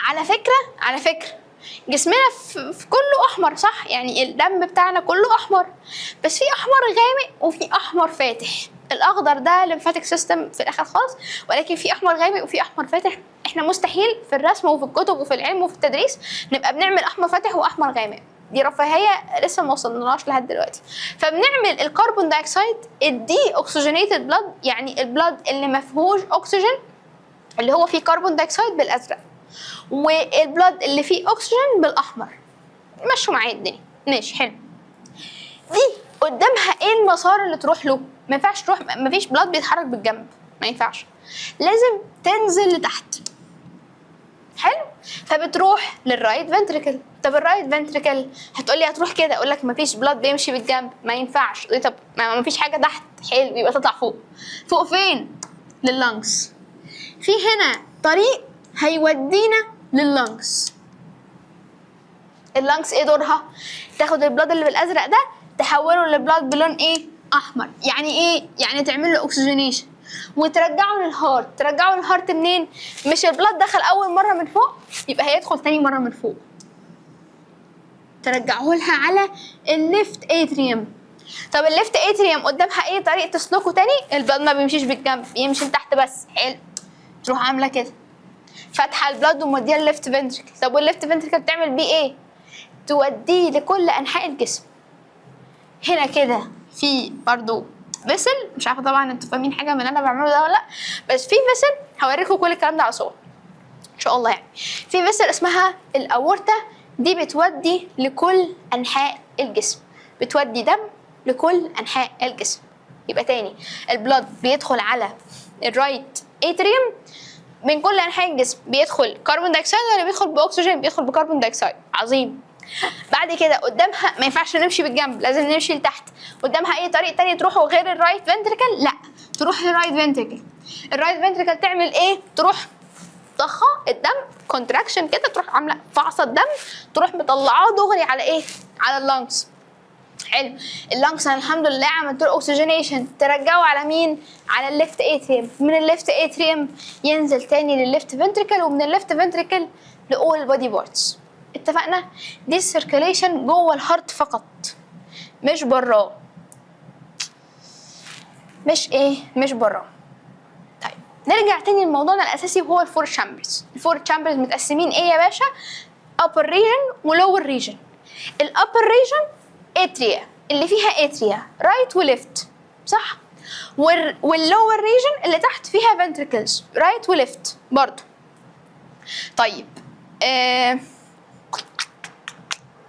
على فكرة جسمنا في كله احمر، صح؟ يعني الدم بتاعنا كله احمر، بس في احمر غامق وفي احمر فاتح. الاخضر ده ليمفاتيك سيستم في الاخر خالص، ولكن في احمر غامق وفي احمر فاتح. احنا مستحيل في الرسم وفي الكتب وفي العلم وفي التدريس نبقى بنعمل احمر فاتح واحمر غامق، دي رفاهيه لسه ما وصلناش لحد دلوقتي. فبنعمل الكربون دايوكسيد الدي اوكسجينيتد بلاد، يعني البلاد اللي ما فيهوش اكسجين اللي هو فيه كربون دايوكسيد بالازرق، والبلاد اللي فيه اكسجين بالاحمر. مشوا معايا الدنيا ماشي حلو. دي قدامها ايه المسار اللي تروح له؟ ما ينفعش تروح، ما فيش بلاد بيتحرك بالجنب، ما ينفعش، لازم تنزل لتحت. حلو، فبتروح للرايت فنتريكل. طب الرايت فنتريكل هتقولي هتروح كده، اقول لك ما فيش بلاد بيمشي بالجنب، ما ينفعش. طب ما فيش حاجه تحت، حلو، يبقى تطلع فوق. فوق فين؟ لللنجز. في هنا طريق هيودينا لللنجز. اللنجز ايه دورها؟ تاخد البلاد اللي بالازرق ده تحوله لبلاد بلون ايه؟ احمر. يعني ايه؟ يعني تعمل له اوكسجينيشن وترجعه للهارت. ترجعه للهارت منين؟ مش البلاد دخل اول مره من فوق، يبقى هيدخل تاني مره من فوق. ترجعه لها على الليفت اتريوم. طب الليفت اتريوم قدامها ايه طريق تسلكه تاني؟ البلاد ما بيمشيش بالجنب، بيمشي لتحت بس. حلو، تروح عامله كده فاتحه البلاد وموديها الليفت فنتريكل. طب والليفت فنتريكل بتعمل بيه ايه؟ توديه لكل انحاء الجسم. هنا كده في برضو فيسل، مش عارفه طبعا انتوا فاهمين حاجه من اللي انا بعمله ده ولا لا، بس في فيسل هوريكم كل الكلام ده على صور ان شاء الله. يعني في فيسل اسمها الاورتا، دي بتودي لكل انحاء الجسم، بتودي دم لكل انحاء الجسم. يبقى تاني، البلاد بيدخل على الرايت اتريوم من كل انحاء الجسم، بيدخل كربون دايوكسيد ولا بيدخل باكسجين؟ بيدخل بكربون دايوكسيد. عظيم. بعد كده قدامها ما ينفعش نمشي بالجنب، لازم نمشي لتحت. قدامها اي طريق تاني تروحه غير الرايت فنتريكل؟ لا، تروح للرايت فنتريكل. الرايت فنتريكل تعمل ايه؟ تروح ضخه الدم كونتراكشن كده، تروح عامله فعصه الدم، تروح مطلعاه دغري على ايه؟ على اللنجز. حلو، اللنجز الحمد لله عملت له اوكسجينيشن، ترجعه على مين؟ على الليفت اتريوم. من الليفت اتريوم ينزل تاني للليفت فنتريكل، ومن الليفت فنتريكل لاول بودي بارتس. اتفقنا؟ دي السيركيليشن جوه الهارت فقط، مش براه. مش براه. طيب نرجع تاني لموضوعنا الاساسي وهو الفور تشامبرز. الفور تشامبرز متقسمين ايه يا باشا؟ upper region ولور region. الابر region اتريا، اللي فيها اتريا رايت وليفت، صح؟ واللور region اللي تحت فيها ventricles رايت وليفت برضو. طيب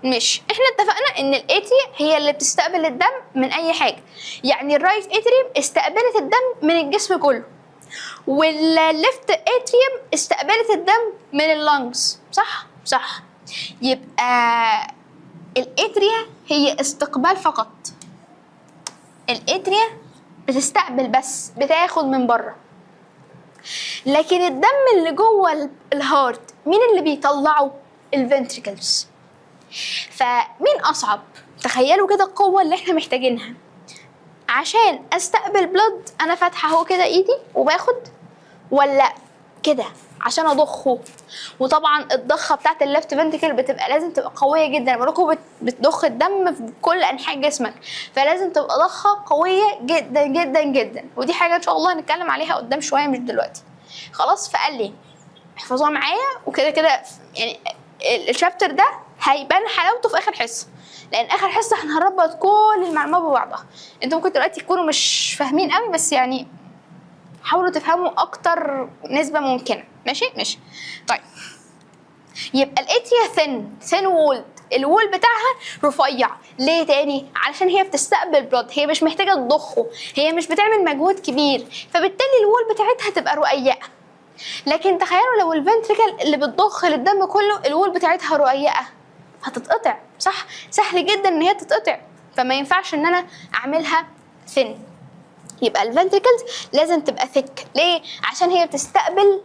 مش احنا اتفقنا ان الاتريا هي اللي بتستقبل الدم من اي حاجه، يعني الرايت اتريوم استقبلت الدم من الجسم كله، والليفت اتريوم استقبلت الدم من اللنجز، صح. يبقى الاتريا هي استقبال فقط. الاتريا بتستقبل بس، بتاخد من بره. لكن الدم اللي جوه الهارت مين اللي بيطلعه؟ الفنتريكلز. فمين اصعب؟ تخيلوا كده القوه اللي احنا محتاجينها عشان استقبل بلد. انا فاتحه اهو كده ايدي وباخد، ولا كده عشان اضخه؟ وطبعا الضخه بتاعت الليفت فنتريكل بتبقى لازم تبقى قويه جدا، بقولكوا بتضخ الدم في كل انحاء جسمك، فلازم تبقى ضخه قويه جدا جدا جدا. ودي حاجه ان شاء الله هنتكلم عليها قدام شويه مش دلوقتي. خلاص، فقال لي احفظوها معايا، وكده كده يعني الشابتر ده هيبان حلاوته في اخر حصه، لان اخر حصه احنا هنربط كل المعلومات ببعضها. انتوا ممكن دلوقتي تكونوا مش فاهمين قوي، بس يعني حاولوا تفهموا اكتر نسبه ممكنه. ماشي. طيب يبقى الاتريا ثين وولد، الوول بتاعها رفيع. ليه تاني؟ علشان هي بتستقبل بلاد، هي مش محتاجه تضخه، هي مش بتعمل مجهود كبير، فبالتالي الوول بتاعتها تبقى رقيقه. لكن تخيلوا لو الفنتريكل اللي بتضخ للدم كله الوول بتاعتها رقيقه، هتتقطع، صح؟ سهل جدا ان هي تتقطع، فما ينفعش ان انا اعملها ثين. يبقى الفنتريكلز لازم تبقى ثيك. ليه؟ عشان هي بتستقبل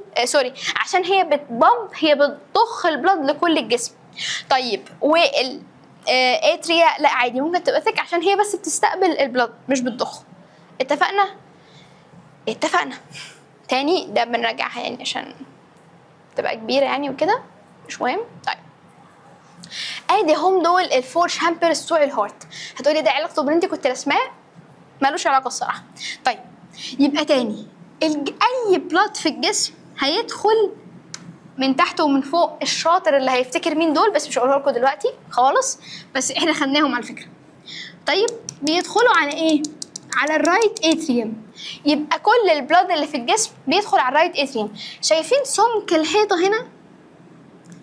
عشان هي بتبمب، هي بتضخ البلد لكل الجسم. طيب اتريا لا عادي ممكن تبقى ثيك عشان هي بس بتستقبل البلد مش بتضخ. اتفقنا تاني، ده بنراجعها يعني عشان تبقى كبيره يعني وكده، مش مهم. طيب ادي هم دول الفور شامبرز بتوع الهارت. هتقولي ده علاقته باللي انت كنت رسماه؟ مالوش علاقه الصراحه. طيب يبقى تاني، اي بلاد في الجسم هيدخل من تحت ومن فوق، الشاطر اللي هيفتكر مين دول، بس مش هقولها لكم دلوقتي خالص، بس احنا خدناهم على فكره. طيب بيدخلوا على ايه؟ على الرايت اتريوم. يبقى كل البلاد اللي في الجسم بيدخل على الرايت اتريوم. شايفين سمك الحيطه هنا،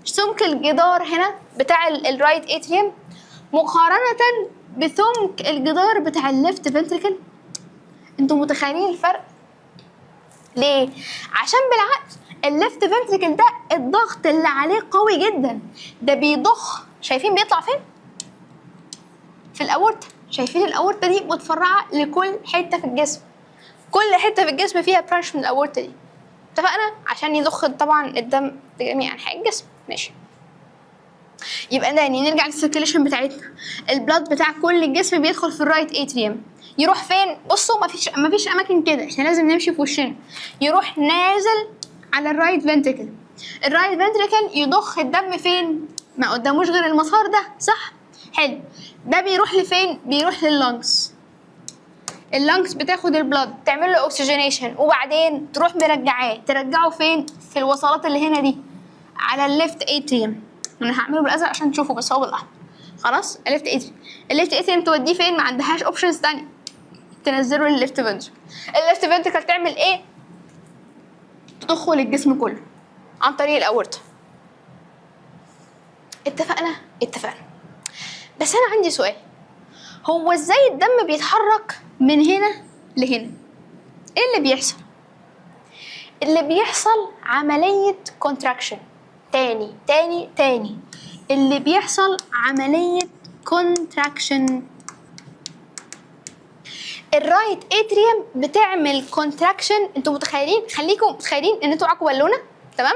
سمك الجدار هنا بتاع الرايت اتريوم مقارنه بسمك الجدار بتاع الليفت فنتريكل؟ انتوا متخيلين الفرق؟ ليه؟ عشان بالعكس الليفت فنتريكل ده الضغط اللي عليه قوي جدا، ده بيضخ. شايفين بيطلع فين؟ في الاورطه. شايفين الاورطه دي متفرعه لكل حته في الجسم، كل حته في الجسم فيها برانش من الاورطه دي. اتفقنا؟ عشان يضخ طبعا الدم لجميع انحاء الجسم. ماشي، يبقى تاني نرجع للسيركيليشن بتاعتنا. البلاد بتاع كل الجسم بيدخل في الرايت اتريوم، يروح فين؟ بصوا مفيش اماكن كده، احنا لازم نمشي في وشنا. يروح نازل على الرايت فنتريكل. الرايت فنتريكل يضخ الدم فين؟ ما قداموش غير المسار ده، صح؟ حلو. ده بيروح لفين؟ بيروح لللنجز. اللنجز بتاخد البلاد تعمل له اوكسجينيشن، وبعدين تروح ترجعه فين؟ في الوصلات اللي هنا دي على الليفت اتريوم. انا هعمله بالازرق عشان تشوفوا، بس هو بالاحمر. خلاص، الليفت اتريوم. الليفت اتريوم توديه فين؟ ما عندهاش اوبشنز تانية، تنزله للليفت فنتريكل. الليفت فنتريكل تعمل ايه؟ تدخل الجسم كله عن طريق الاورطه. اتفقنا؟ اتفقنا. بس انا عندي سؤال، هو ازاي الدم بيتحرك من هنا لهنا؟ ايه اللي بيحصل؟ اللي بيحصل عملية كونتراكشن. تاني اللي بيحصل عملية كونتراكشن. الرايت اتريوم بتعمل كونتراكشن. انتوا متخيلين؟ خليكم متخيلين ان انتوا معاكم بالونة، تمام؟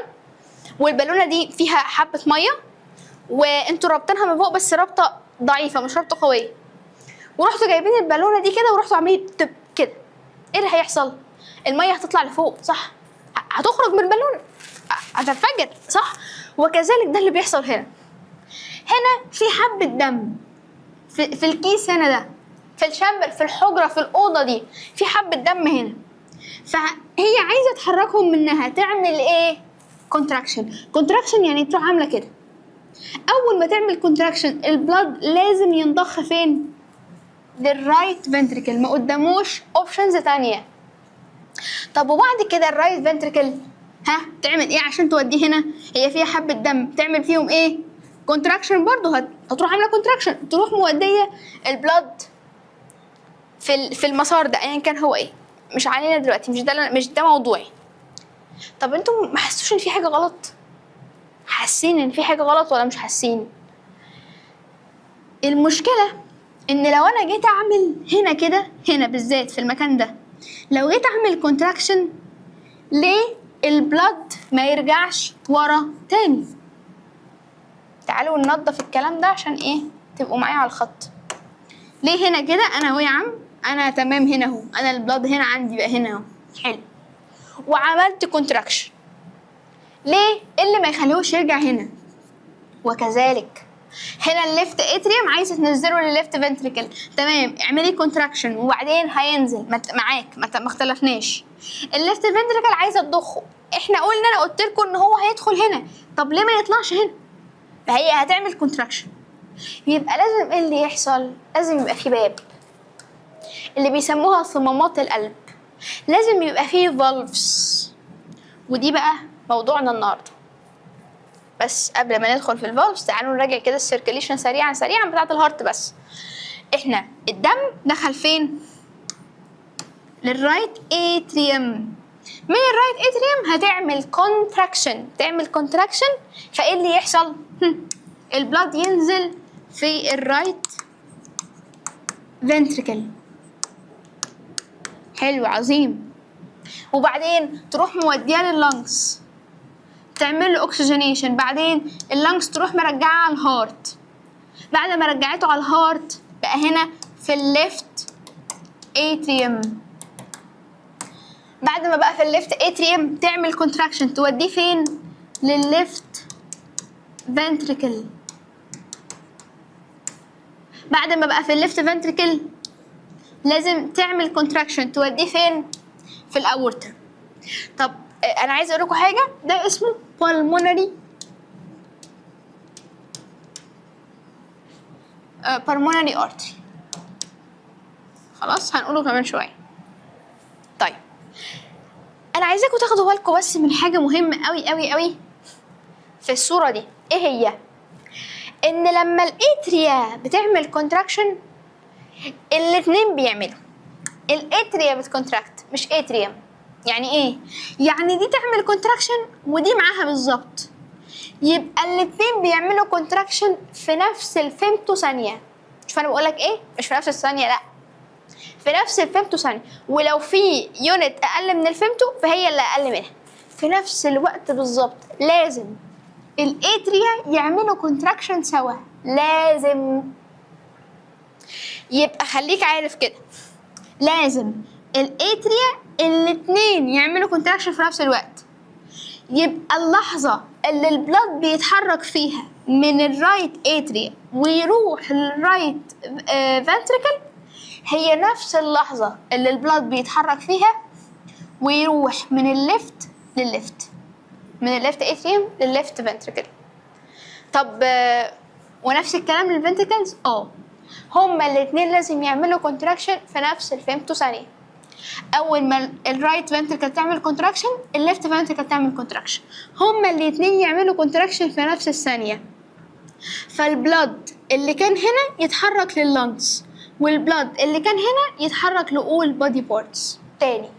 والبالونة دي فيها حبة مية، وانتوا رابطينها من فوق بس رابطة ضعيفة مش رابطة قوية، ورحتوا جايبين البالونة دي كده ورحتوا عاملين تب كده. ايه اللي هيحصل؟ المية هتطلع لفوق، صح؟ هتخرج من البالونة، هتنفجر، صح؟ وكذلك ده اللي بيحصل هنا. هنا في حبة دم في الكيس هنا ده، في الشامبر، في الحجرة، في الأوضة دي في حبة دم هنا، فهي عايزة تحركهم منها. تعمل ايه؟ كونتراكشن. كونتراكشن يعني تروح عاملة كده. أول ما تعمل كونتراكشن البلاد لازم ينضخ فين؟ للرايت فنتريكل، ما قداموش اوبشنز تانية. طب وبعد كده الرايت فنتريكل تعمل ايه عشان توديه هنا؟ هي فيها حبة دم، تعمل فيهم ايه؟ كونتراكشن برضو. هتروح عاملة كونتراكشن، تروح مودية البلاد في المسار ده ايا كان هو ايه، مش علينا دلوقتي، مش ده موضوعي. طب انتوا ما حسوش ان في حاجة غلط؟ حاسين ان في حاجة غلط ولا مش حاسين؟ المشكلة ان لو انا جيت اعمل هنا كده، هنا بالذات في المكان ده، لو جيت اعمل كونتراكشن، ليه البلد ما يرجعش ورا تاني؟ تعالوا ننظف الكلام ده عشان ايه تبقوا معايا على الخط. ليه هنا كده انا اهو يا عم، انا تمام هنا اهو، انا البلد هنا عندي بقى هنا اهو، حلو، وعملت كونتراكشن، ليه اللي ما يخليهوش يرجع هنا؟ وكذلك هنا الليفت اتريوم عايزه تنزله للليفت فنتريكل، تمام، اعملي كونتراكشن وبعدين هينزل معاك، ما اختلفناش. الليفت فنتريكل عايزه تضخه، احنا قلنا، انا قلت لكم ان هو هيدخل هنا، طب ليه ما يطلعش هنا؟ فهي هتعمل كونتراكشن. يبقى لازم ايه اللي يحصل؟ لازم يبقى في باب اللي بيسموها صمامات القلب، لازم يبقى فيه فالفز، ودي بقى موضوعنا النهارده. بس قبل ما ندخل في الفالفز تعالوا نراجع كده السيركيليشن سريعا بتاعه الهارت. بس احنا الدم دخل فين؟ للرايت اتريوم. من الرايت اتريوم هتعمل كونتراكشن، فايه اللي يحصل؟ البلاد ينزل في الرايت فنتريكل. حلو، عظيم. وبعدين تروح موديها لللنجز، تعمل له اوكسجينيشن، بعدين اللنجز تروح مرجعها على الهارت. بعد ما رجعته على الهارت بقى هنا في الليفت اتريوم. بعد ما بقى في الليفت اتريوم تعمل كونتراكشن، توديه فين؟ للليفت فنتريكل. بعد ما بقى في الليفت فنتريكل لازم تعمل كونتراكشن، توديه فين؟ في الاورتا. طب انا عايزه اقول لكم حاجه، ده اسمه pulmonary pulmonary artery. خلاص هنقوله كمان شويه. طيب انا عايزاكم تاخدوا بالكم بس من حاجه مهمه قوي قوي قوي في الصوره دي. ايه هي؟ ان لما الاتريا بتعمل كونتراكشن الاتنين بيعملوا. الاتريا بتكونتراكت مش اتريوم. يعني ايه؟ يعني دي تعمل كونتراكشن ودي معاها بالظبط، يبقى الاتنين بيعملوا كونتراكشن في نفس الفيمتو ثانيه. شوف انا بقولك ايه؟ مش في نفس الثانيه، لا، في نفس الفيمتو ثانيه. ولو في يونت اقل من الفيمتو فهي اللي اقل منها. في نفس الوقت بالظبط لازم الاتريا يعملوا كونتراكشن سوا، لازم. يبقى خليك عارف كده، لازم الاتريا الاتنين يعملوا كونتراكشن في نفس الوقت. يبقى اللحظة اللي البلاد بيتحرك فيها من الرايت اتريا ويروح للرايت فنتريكل هي نفس اللحظة اللي البلاد بيتحرك فيها ويروح من الليفت للليفت، من الليفت اتريوم للليفت فنتريكل. طب ونفس الكلام للفنتريكلز؟ هما الاتنين لازم يعملوا كونتراكشن في نفس الفيمتو ثانية. اول ما الرايت فنتريكل تعمل كونتراكشن الليفت فنتريكل تعمل كونتراكشن، هما الاتنين يعملوا كونتراكشن في نفس الثانية. فالبلاد اللي كان هنا يتحرك لللنجز والبلاد اللي كان هنا يتحرك لأول بودي بارتس. تاني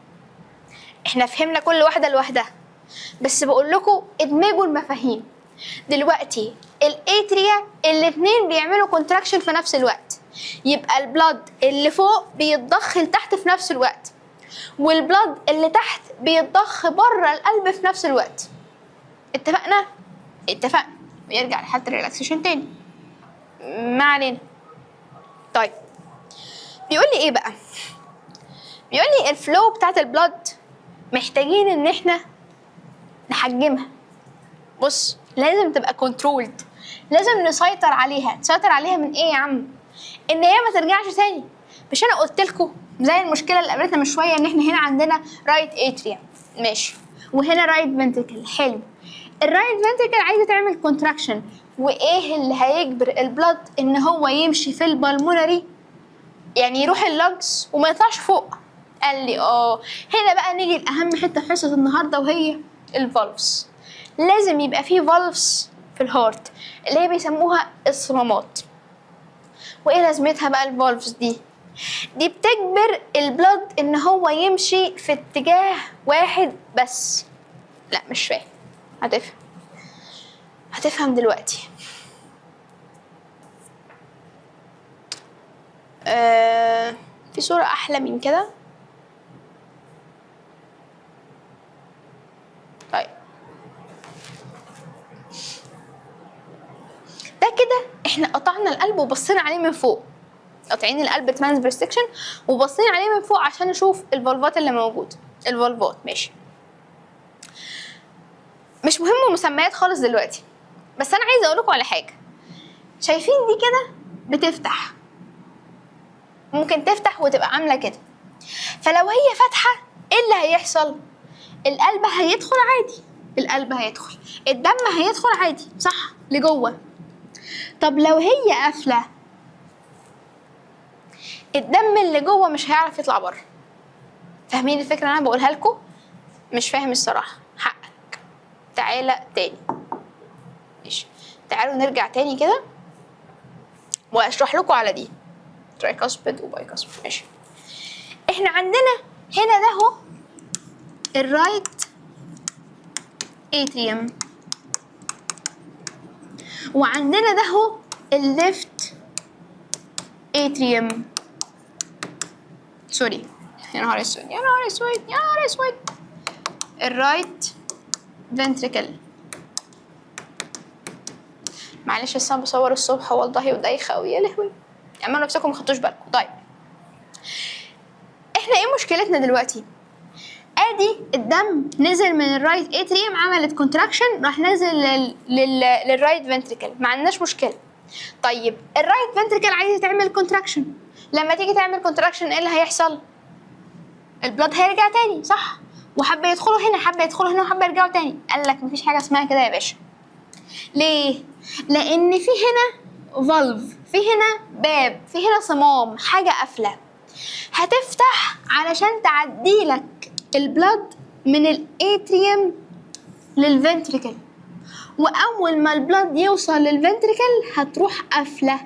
احنا فهمنا كل واحدة لوحدها، بس بقول لكم ادمجوا المفاهيم. دلوقتي الاتريا الاتنين بيعملوا كونتراكشن في نفس الوقت، يبقى البلاد اللي فوق بيتضخ لتحت في نفس الوقت، والبلاد اللي تحت بيتضخ بره القلب في نفس الوقت. اتفقنا؟ اتفقنا. ويرجع لحالة الريلاكسيشن تاني. ما علينا. طيب بيقول لي ايه بقى؟ بيقول لي الفلو بتاعت البلاد محتاجين ان احنا نحجمها. بص لازم تبقى كنترولد، لازم نسيطر عليها. تسيطر عليها من ايه يا عم؟ ان هي ما ترجعش تاني. مش انا قلت لكم زي المشكله اللي قابلتنا من شويه ان احنا هنا عندنا رايت اتريا ماشي وهنا رايت فنتريكل. حلو، الرايت فنتريكل عايزه تعمل كونتراكشن، وايه اللي هيجبر البلاد ان هو يمشي في البلمونري يعني يروح اللنجز وما يطلعش فوق؟ قال لي هنا بقى نيجي لاهم حته في حصه النهارده وهي الفالفز. لازم يبقى فيه فالفز في الهارت اللي هي بيسموها الصمامات. وايه لازمتها بقى الفالفز دي؟ دي بتجبر البلد ان هو يمشي في اتجاه واحد بس. لا مش فاهم، هتفهم دلوقتي. في صورة احلى من كده. طيب ده كده احنا قطعنا القلب وبصينا عليه من فوق، قاطعين القلب ترانسفيرسكشن وبصين عليه من فوق عشان نشوف الفالفات اللي موجوده. الفالفات ماشي، مش مهم مسميات خالص دلوقتي، بس انا عايزه اقول لكم على حاجه. شايفين دي كده بتفتح، ممكن تفتح وتبقى عامله كده. فلو هي فاتحه ايه اللي هيحصل؟ القلب هيدخل عادي، القلب هيدخل، الدم هيدخل عادي صح لجوه. طب لو هي قافله الدم اللي جوه مش هيعرف يطلع بره. فاهمين الفكره اللي انا بقولها لكم؟ مش فاهم الصراحه، حقك. تعالى تاني ماشي، تعالوا نرجع تاني كده واشرح لكم على دي ترايكاسبيد وبايكاسبيد. ماشي، احنا عندنا هنا ده اهو الرايت اتريوم، وعندنا ده اهو الليفت اتريوم. سوري، يا نهار اسود يا نهار اسود يا نهار اسود. الرايت فنتريكل. معلش بس انا بصور الصبح والله ودايخه قوي يا لهوي، اعملوا نفسكم ما خدتوش بالكم. طيب احنا ايه مشكلتنا دلوقتي؟ ادي الدم نزل من الرايت اتريوم عملت كونتراكشن راح نزل للرايت فنتريكل، ما عندناش مشكله. طيب الرايت فنتريكل عايزه تعمل كونتراكشن، لما تيجي تعمل كونتراكشن ايه اللي هيحصل؟ البلاد هيرجع تاني صح، وحبه يدخلوا هنا، حبه يدخلوا هنا، وحبه يرجعوا تاني. قال لك مفيش حاجه اسمها كده يا باشا. ليه؟ لان في هنا فالف، في هنا باب، في هنا صمام، حاجه قافله هتفتح علشان تعديلك البلد من الاتريوم للفنتريكل، واول ما البلد يوصل للفنتريكل هتروح قافله.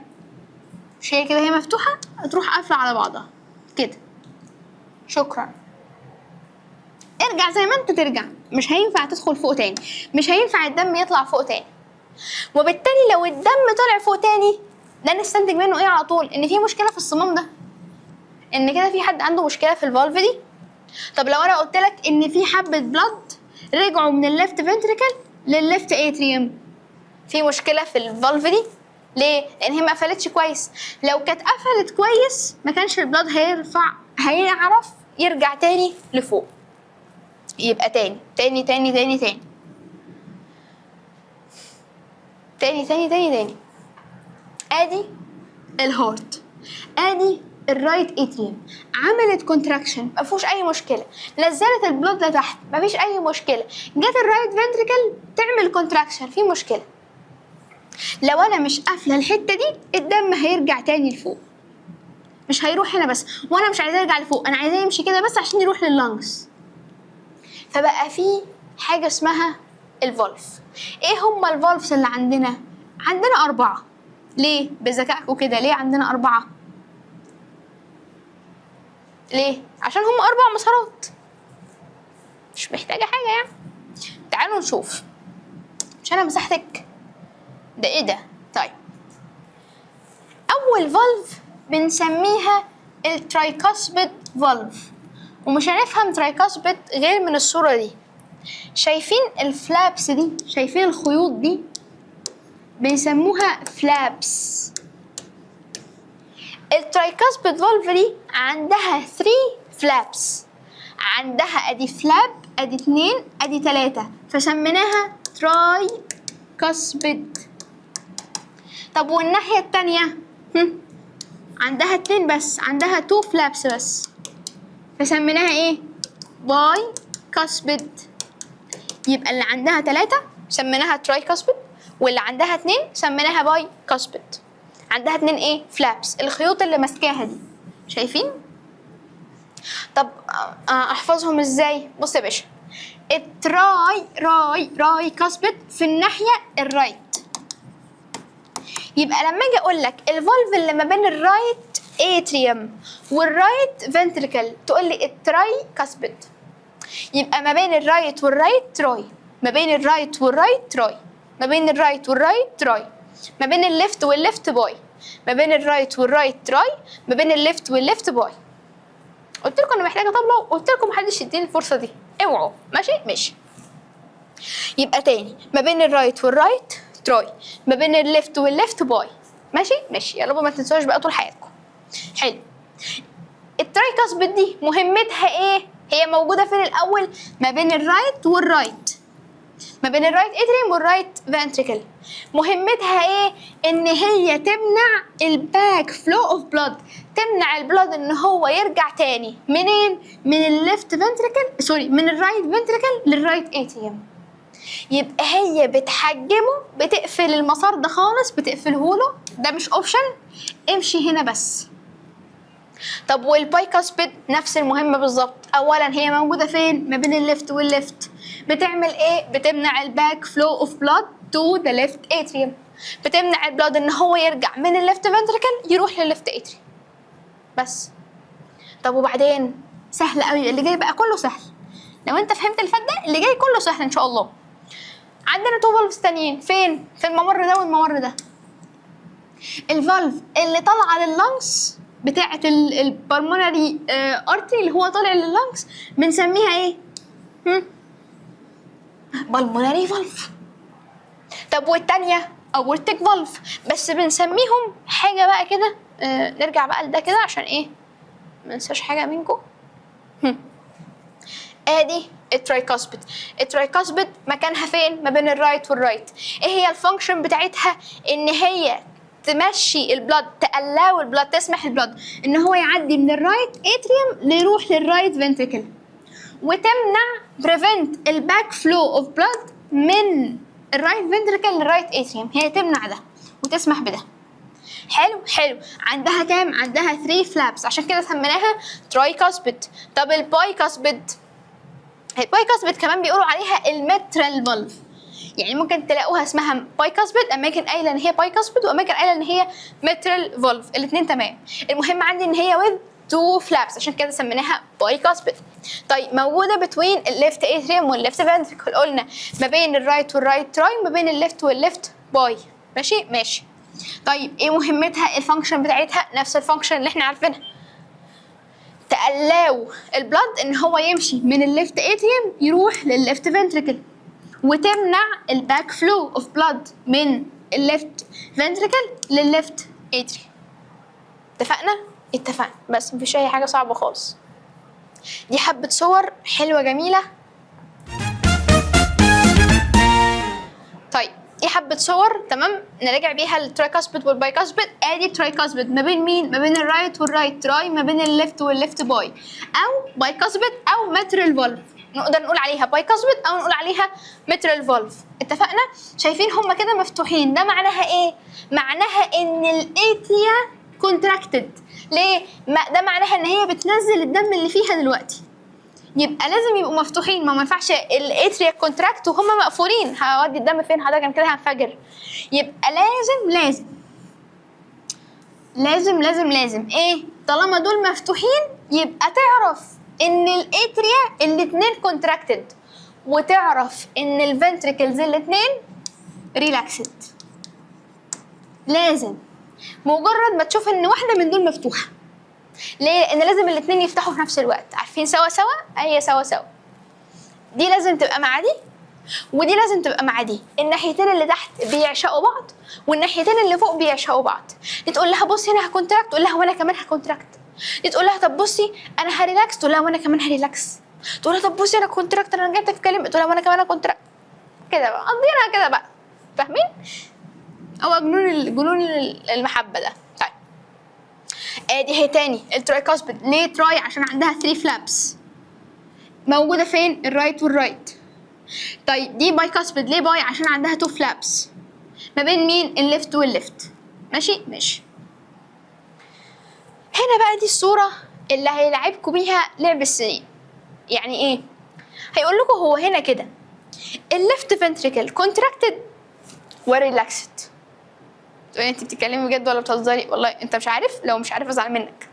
مش هي كده هي مفتوحه، هتروح قافله على بعضها كده. شكرا. ارجع زي ما انت ترجع، مش هينفع تدخل فوق تاني، مش هينفع الدم يطلع فوق تاني. وبالتالي لو الدم طلع فوق تاني، ده نستنتج منه ايه على طول؟ ان في مشكله في الصمام ده، ان كده في حد عنده مشكله في الفالف دي. طب لو انا قلت لك ان في حبه بلد رجعوا من الليفت فنتريكل للليفت اتريوم، في مشكله في الفالف دي. ليه؟ لان هي ما قفلتش كويس. لو كانت قفلت كويس ما كانش البلد هيعرف يرجع تاني لفوق. يبقى تاني تاني تاني تاني تاني تاني تاني تاني تاني. ادي الهارت، ادي الرايت اتريوم، عملت كونتراكشن ما فيهوش اي مشكله، نزلت البلود لتحت ما فيش اي مشكله، جت الرايت فنتريكل تعمل كونتراكشن في مشكله. لو انا مش قافله الحته دي الدم هيرجع تاني لفوق، مش هيروح هنا بس، وانا مش عايزاه يرجع لفوق، انا عايزاه يمشي كده بس عشان يروح لللنجز. فبقى في حاجه اسمها الفالف. ايه هم الفالفز اللي عندنا؟ عندنا 4. ليه بذكائكم كده ليه عندنا 4؟ ليه؟ عشان هم 4 مسارات، مش محتاجه حاجه يعني. تعالوا نشوف. مش انا مسحتك ده ايه ده؟ طيب اول فالف بنسميها الترايكاسبيد فالف، ومش هنفهم ترايكاسبيد غير من الصوره دي. شايفين الفلابس دي؟ شايفين الخيوط دي؟ بنسموها فلابس. الترايكاسبيد فالف دي عندها 3 فلابس، عندها ادي فلاب، ادي 2، ادي 3، فسميناها تراي كاسبيد. طب والناحية التانية عندها 2 بس، عندها 2 فلابس بس، فسميناها ايه؟ باي كاسبيد. يبقى اللي عندها 3 سميناها تراي كاسبيد، واللي عندها 2 سميناها باي كاسبيد. عندها 2 ايه؟ فلابس، الخيوط اللي ماسكاها دي شايفين؟ طب احفظهم ازاي؟ بص يا باشا، راي كاسبيد في الناحيه الرايت. يبقى لما اجي اقول لك الفالف اللي ما بين الرايت اتريوم والرايت فنتريكل تقول لي التراي كاسبيد. يبقى ما بين الرايت والرايت تراي، ما بين الرايت والرايت تراي، ما بين الرايت والرايت تراي، ما بين الليفت والليفت باي، ما بين الرايت والرايت تراي، ما بين الليفت والليفت باي. قلت لكم انا محتاجه طبله، وقلت لكم محدش يديني الفرصه دي، اوعوا. ماشي. يبقى تاني، ما بين الرايت والرايت تراي، ما بين الليفت والليفت باي. ماشي يا رب ما تنسوش بقى طول حياتكم. حلو. التراي كاسبيد دي مهمتها ايه؟ هي موجوده فين الاول؟ ما بين الرايت والرايت، ما بين الرايت اتريوم والرايت فنتريكل. مهمتها ايه؟ ان هي تمنع الباك فلو اوف بلاد، تمنع البلاد ان هو يرجع تاني منين؟ من الليفت فنتريكل، سوري، من الرايت فنتريكل للرايت اتريوم. يبقى هي بتحجمه، بتقفل المسار ده خالص، بتقفله له، ده مش اوبشن، امشي هنا بس. طب والباي كاسبيد نفس المهمه بالظبط. اولا هي موجوده فين؟ ما بين الليفت والليفت. بتعمل ايه؟ بتمنع الباك فلو اوف بلاد تو ذا ليفت اتريوم، بتمنع البلاد ان هو يرجع من الليفت فنتريكل يروح للليفت اتريوم بس. طب وبعدين؟ سهل قوي، اللي جاي بقى كله سهل. لو انت فهمت الفات ده اللي جاي كله سهل ان شاء الله. عندنا 2 فالفز تانيين فين؟ في الممر ده والممر ده. الفالف اللي طالعه لللنجز بتاعه البلمونري ارتري اللي هو طالع لللنجز بنسميها ايه؟ بالمونري فالف. طب والتانية اورتيك فالف، بس بنسميهم حاجه بقى كده. نرجع بقى لده كده عشان ايه ما ننساش حاجه منكم. ادي الترايكاسبيد. الترايكاسبيد مكانها فين؟ ما بين الرايت والرايت. ايه هي الفانكشن بتاعتها؟ ان هي تمشي البلاد، تقلاو البلاد، تسمح البلاد ان هو يعدي من الرايت اتريوم ليروح للرايت فنتريكل. وتمنع prevent الباك فلو اوف بلاد من الرايت فنتريكل للرايت اتريوم. هي تمنع ده وتسمح بده. حلو حلو. عندها كام؟ عندها 3 فلابس، عشان كده سميناها ترايكاسبيد. طب البايكاسبيد، البايكاسبيد كمان بيقولوا عليها المترال فالف. يعني ممكن تلاقوها اسمها بايكاسبيد، اماكن قايله ان هي بايكاسبيد واماكن قايله ان هي مترال فالف، الاثنين تمام. المهم عندي ان هي with 2 فلابس، عشان كده سميناها بايكاسبيد. طيب موجوده بتوين الليفت اتريوم والليفت فنتريكل، قلنا ما بين الرايت والرايت تراي، ما بين الليفت والليفت باي. ماشي ماشي. طيب ايه مهمتها؟ الفانكشن بتاعتها نفس الفانكشن اللي احنا عارفينها، تقلاو البلد ان هو يمشي من الليفت اتريوم يروح للليفت فنتريكل، وتمنع الباك فلو اوف بلاد من الليفت فنتريكل للليفت اتريوم. اتفقنا؟ اتفقنا. بس مفيش اي حاجه صعبه خالص. دي حبه صور حلوه جميله. طيب دي حبه صور تمام نراجع بيها الترايكاسبيد والبايكاسبيد. ادي ترايكاسبيد ما بين مين؟ ما بين الرايت والرايت تراي، ما بين الليفت والليفت باي، او بايكاسبيد او ماترال فالف. نقدر نقول عليها بايكاسبيد او نقول عليها ماترال فالف. اتفقنا؟ شايفين هما كده مفتوحين، ده معناها ايه؟ معناها ان الاتريا كونتراكتد. ليه؟ ده معناها ان هي بتنزل الدم اللي فيها دلوقتي، يبقى لازم يبقوا مفتوحين. ما ينفعش الاتريا كونتراكت وهم مقفولين، هودي الدم فين حضرتك؟ كده هنفجر. يبقى لازم ايه؟ طالما دول مفتوحين يبقى تعرف ان الاتريا الاتنين كونتراكتد، وتعرف ان الفنتريكلز الاتنين ريلاكسد. لازم مجرد ما تشوف ان واحده من دول مفتوحه. ليه؟ لان لازم الاتنين يفتحوا في نفس الوقت. عارفين سوا سوا؟ هي سوا سوا. دي لازم تبقى مع دي ودي لازم تبقى مع دي. الناحيتين اللي تحت بيعشقوا بعض والناحيتين اللي فوق بيعشقوا بعض. دي تقول لها بصي انا هكونتراكت، تقول لها وانا كمان هكونتراكت. دي تقول لها طب بصي انا هريلاكس، تقول لها وانا كمان هريلاكس. تقول لها طب بصي انا كونتراكت، انا رجعت اتكلم، تقول لها وانا كمان هكونتراكت. كده بقى قضينا كده بقى. فاهمين؟ هو جنون المحبه ده. طيب ادي هي تاني الترايكاسبيد. ليه تراي؟ عشان عندها 3 فلابس موجوده فين؟ الرايت والرايت. طيب دي بايكاسبيد. ليه باي؟ عشان عندها 2 فلابس ما بين مين؟ الليفت والليفت. ماشي ماشي. هنا بقى دي الصوره اللي هيلعبكم بيها لعب السنين. يعني ايه؟ هيقول لكم هو هنا كده الليفت فنتريكل كونتراكتد وريلاكسد. تقولي انت بتتكلمي بجد ولا بتهزري؟ والله انت مش عارف، لو مش عارف ازعل منك.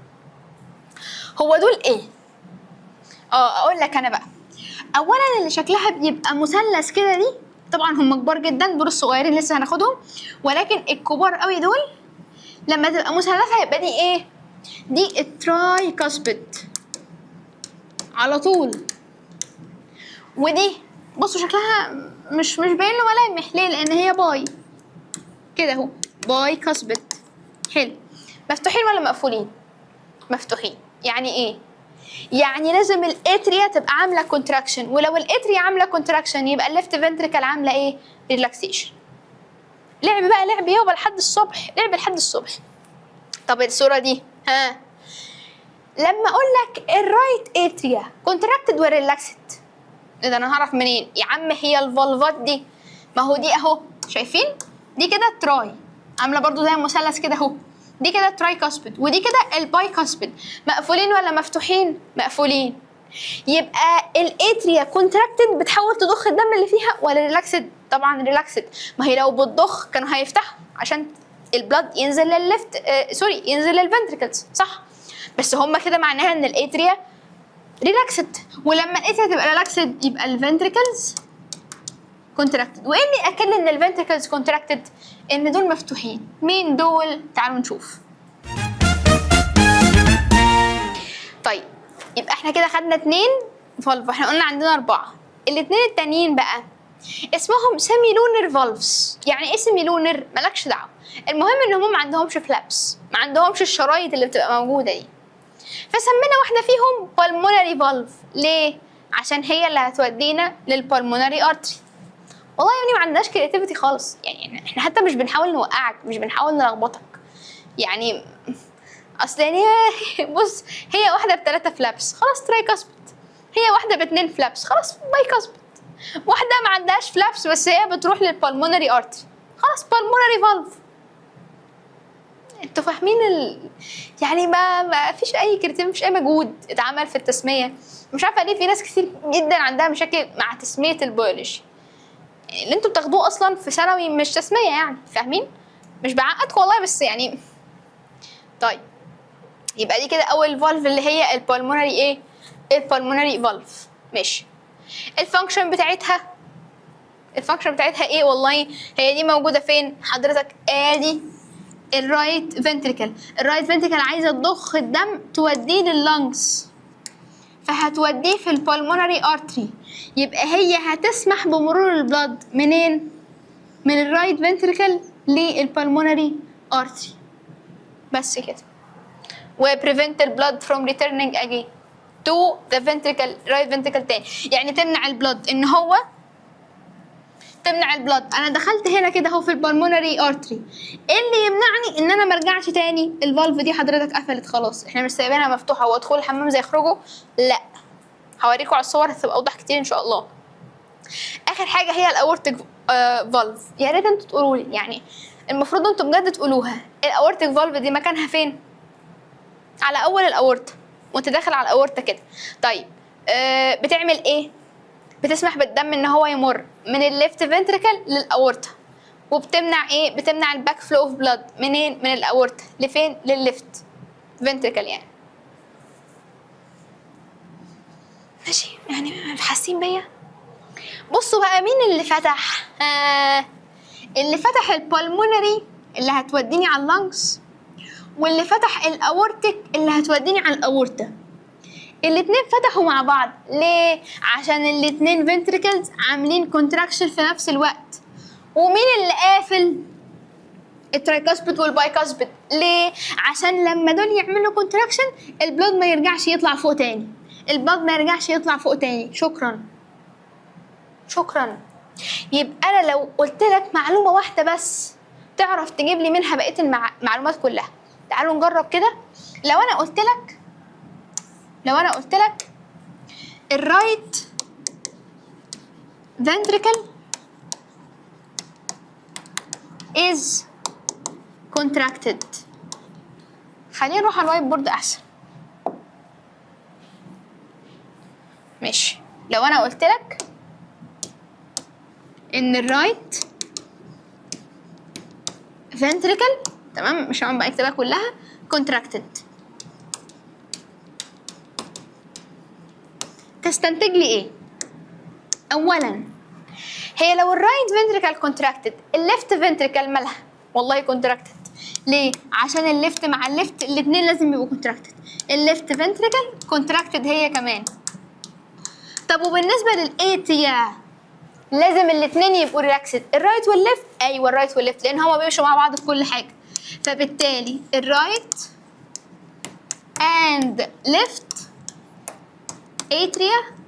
هو دول ايه؟ اقول لك انا بقى. اولا اللي شكلها بيبقى مثلث كده دي طبعا هم كبار جدا، دول الصغيرين لسه هناخدهم، ولكن الكبار قوي دول لما تبقى مثلثه هيبقى دي ايه؟ دي الترايكاسبيد على طول. ودي بصوا شكلها مش باين له ملامح. ليه؟ لان هي باي كده اهو، باي كاسبيد. حلو. مفتوحين ولا مقفولين؟ مفتوحين. يعني ايه؟ يعني لازم الاتريا تبقى عامله كونتراكشن، ولو الاتريا عامله كونتراكشن يبقى الليفت فنتريكل عامله ايه؟ ريلاكسيشن. لعب بقى، لعب يابا لحد الصبح، لعب لحد الصبح. طب الصوره دي ها، لما اقول لك الرايت اتريا كونتراكتد وريلاكسد، اذا انا هعرف منين يا عم؟ هي الفالفات دي، ما هو دي اهو، شايفين؟ دي كده تراي عامله برضو زي المثلث كده اهو، دي كده تراي كاسبيد ودي كده الباي كاسبيد. مقفولين ولا مفتوحين؟ مقفولين. يبقى الاتريا كونتراكتد بتحاول تضخ الدم اللي فيها، ولا ريلاكسد؟ طبعا ريلاكسد. ما هي لو بتضخ كانوا هيفتحوا عشان البلاد ينزل للليفت ينزل للفنتريكلز، صح؟ بس هما كده معناها ان الاتريا ريلاكسد، ولما الاتريا تبقى ريلاكسد يبقى الفنتريكلز كونتراكتد. وايه اللي اكد ان الفنتريكلز كونتراكتد؟ ان دول مفتوحين. مين دول؟ تعالوا نشوف. طيب يبقى احنا كده خدنا 2 فالف، احنا قلنا عندنا 4. الاثنين التانيين بقى اسمهم سيمي لونر فالفز. يعني ايه سيمي لونر؟ مالكش دعوه، المهم ان هم ما عندهمش فلابس، ما عندهمش الشرايط اللي بتبقى موجوده دي. فسمينا واحده فيهم بالمونري فالف. ليه؟ عشان هي اللي هتودينا للبالمونري ارتري. والله يا ابني ما عندناش كرياتيفيتي خالص، يعني احنا حتى مش بنحاول نوقعك، مش بنحاول نلخبطك. يعني اصل يعني بص، هي واحده ب3 فلابس خلاص تراي كاسبيد. هي واحده ب2 فلابس خلاص بايكاسبيد، واحده ما عندهاش فلابس بس هي بتروح للبالمونري ارتري خلاص بالمونري فالف. انتوا فاهمين يعني ما فيش اي كريتيف، مفيش اي مجهود اتعمل في التسميه. مش عارفه ليه في ناس كتير جدا عندها مشاكل مع تسميه البيولوجي اللي انتوا بتاخدوه اصلا في ثانوي، مش تسميه يعني، فاهمين؟ مش بعقدكم والله بس يعني. طيب يبقى دي كده اول فالف اللي هي البالمونري ايه؟ البالمونري فالف. ماشي. الفانكشن بتاعتها ايه؟ والله هي دي موجوده فين حضرتك؟ ادي الرايت فنتريكل. الرايت فنتريكل عايزه تضخ الدم توديه لللنجز، فهتوديه في البالمونري ارتري، يبقى هي هتسمح بمرور البلد منين؟ من الرايت فنتريكل للبالمونري ارتري بس كده. و prevent the blood from returning again to the ventricle right ventricle تاني، يعني تمنع البلد ان هو تمنع البلد. انا دخلت هنا كده اهو في البالمونري ارتري، ايه اللي يمنعني ان انا مرجعش تاني؟ الفالف دي حضرتك قفلت خلاص، احنا مش سايبينها مفتوحه وادخل الحمام زي يخرجوا، لا، هوريكم على الصور هتبقى اوضح كتير ان شاء الله. اخر حاجه هي الاورتيك فالف. يا ريت انتوا تقولوا لي، يعني المفروض انتوا بجد تقولوها، الاورتيك فالف دي مكانها فين؟ على اول الاورطه وانت داخل على الاورطه كده. طيب بتعمل ايه؟ بتسمح بالدم ان هو يمر من الليفت فنتريكل للاورطه، وبتمنع ايه؟ بتمنع الباك فلو اوف بلاد منين؟ من الاورطه لفين؟ للليفت فنتريكل يعني. ماشي، يعني حاسين بيا؟ بصوا بقى مين اللي فتح؟ اللي فتح البالمونري اللي هتوديني على اللنجز، واللي فتح الاورتيك اللي هتوديني على الاورطه. الاتنين فتحوا مع بعض ليه؟ عشان الاتنين فنتريكلز عاملين كونتراكشن في نفس الوقت. ومين اللي قافل؟ الترايكاسبيد والبايكاسبيد. ليه؟ عشان لما دول يعملوا كونتراكشن البلود ما يرجعش يطلع فوق تاني، البلود ما يرجعش يطلع فوق تاني. شكرا. يبقى انا لو قلت لك معلومه واحده بس تعرف تجيب لي منها بقيه المعلومات كلها. تعالوا نجرب كده. لو انا قلت لك الرايت ventricle is contracted. خلينا نروح على الوايت بورد احسن. ماشي. لو انا قلت لك ان الرايت ventricle، تمام، مش هعمل بقى اكتبها كلها، contracted، تستنتج لي ايه؟ اولا هي لو الرايت فنتريكل كونتراكتد الليفت فنتريكل مالها؟ والله كونتراكتد. ليه؟ عشان الليفت مع الليفت الاثنين لازم يبقوا كونتراكتد. الليفت فنتريكل كونتراكتد هي كمان. طب وبالنسبه للاتريا لازم الاثنين يبقوا ريلاكسد، الرايت والليفت. ايوه الرايت والليفت، لان هما بيمشوا مع بعض في كل حاجه. فبالتالي الرايت اند ليفت اتريا.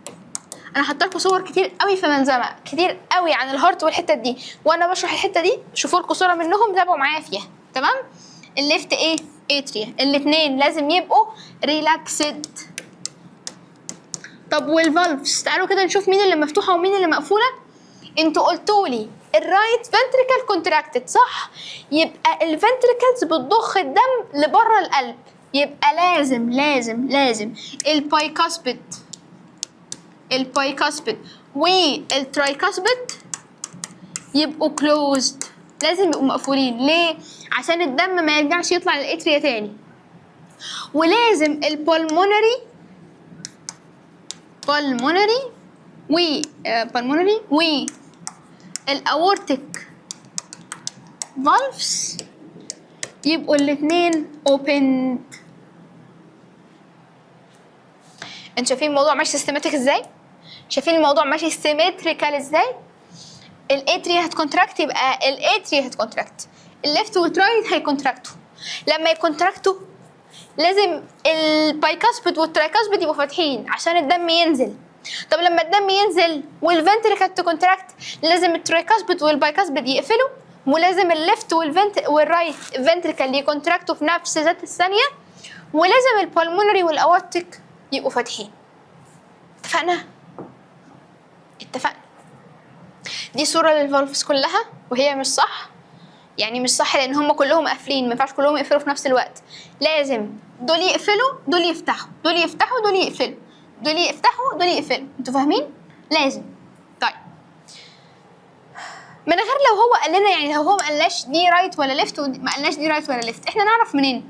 انا حاطه لكم صور كتير قوي في منظمه كتير قوي عن الهارت والحته دي، وانا بشرح الحته دي شوفوا لكم صوره منهم تابعوا معايا فيها، تمام؟ الليفت ايه؟ اتريا، الاثنين لازم يبقوا ريلاكسد. طب والفالفز تعالوا كده نشوف مين اللي مفتوحه ومين اللي مقفوله. انتوا قلتوا لي الرايت فنتريكل كونتراكتد صح؟ يبقى الفنتريكلز بتضخ الدم لبره القلب، يبقى لازم البايكاسبيد والترايكاسبيد يبقوا كلوزد، لازم يبقوا مقفولين. ليه؟ عشان الدم ما يرجعش يطلع للاتريا تاني. ولازم البلمونري والاورتيك فالفز يبقوا الاثنين اوبن. انتوا شايفين الموضوع ماشي سيستماتيك ازاي؟ شايفين الموضوع ماشي سيمتريكال ازاي؟ الاتريا هتكونتراكت، يبقى الاتريا هتكونتراكت، الليفت والرايت هيكونتراكتوا. لما يكونتراكتوا لازم البايكاسبيد والترايكاسبيد يبقوا فاتحين عشان الدم ينزل. طب لما الدم ينزل والفنتريكل تكونتراكت لازم الترايكاسبيد والبايكاسبيد يقفلوا، ولازم الليفت والرايت فنتريكل يكونتراكتوا في نفس ذات الثانيه، ولازم البلمونري والاورتيك يبقوا فاتحين. اتفقنا؟ اتفقنا. دي صورة للفالفز كلها وهي مش صح. يعني مش صح لان هم كلهم قافلين، ما ينفعش كلهم يقفلوا في نفس الوقت. لازم دول يقفلوا دول يفتحوا، دول يفتحوا دول يقفلوا، دول يفتحوا دول يقفلوا. انتوا فاهمين؟ لازم. طيب من غير لو هو قال لنا، يعني لو هو ما قالناش دي رايت ولا ليفت ما قالناش دي رايت ولا ليفت، احنا نعرف منين؟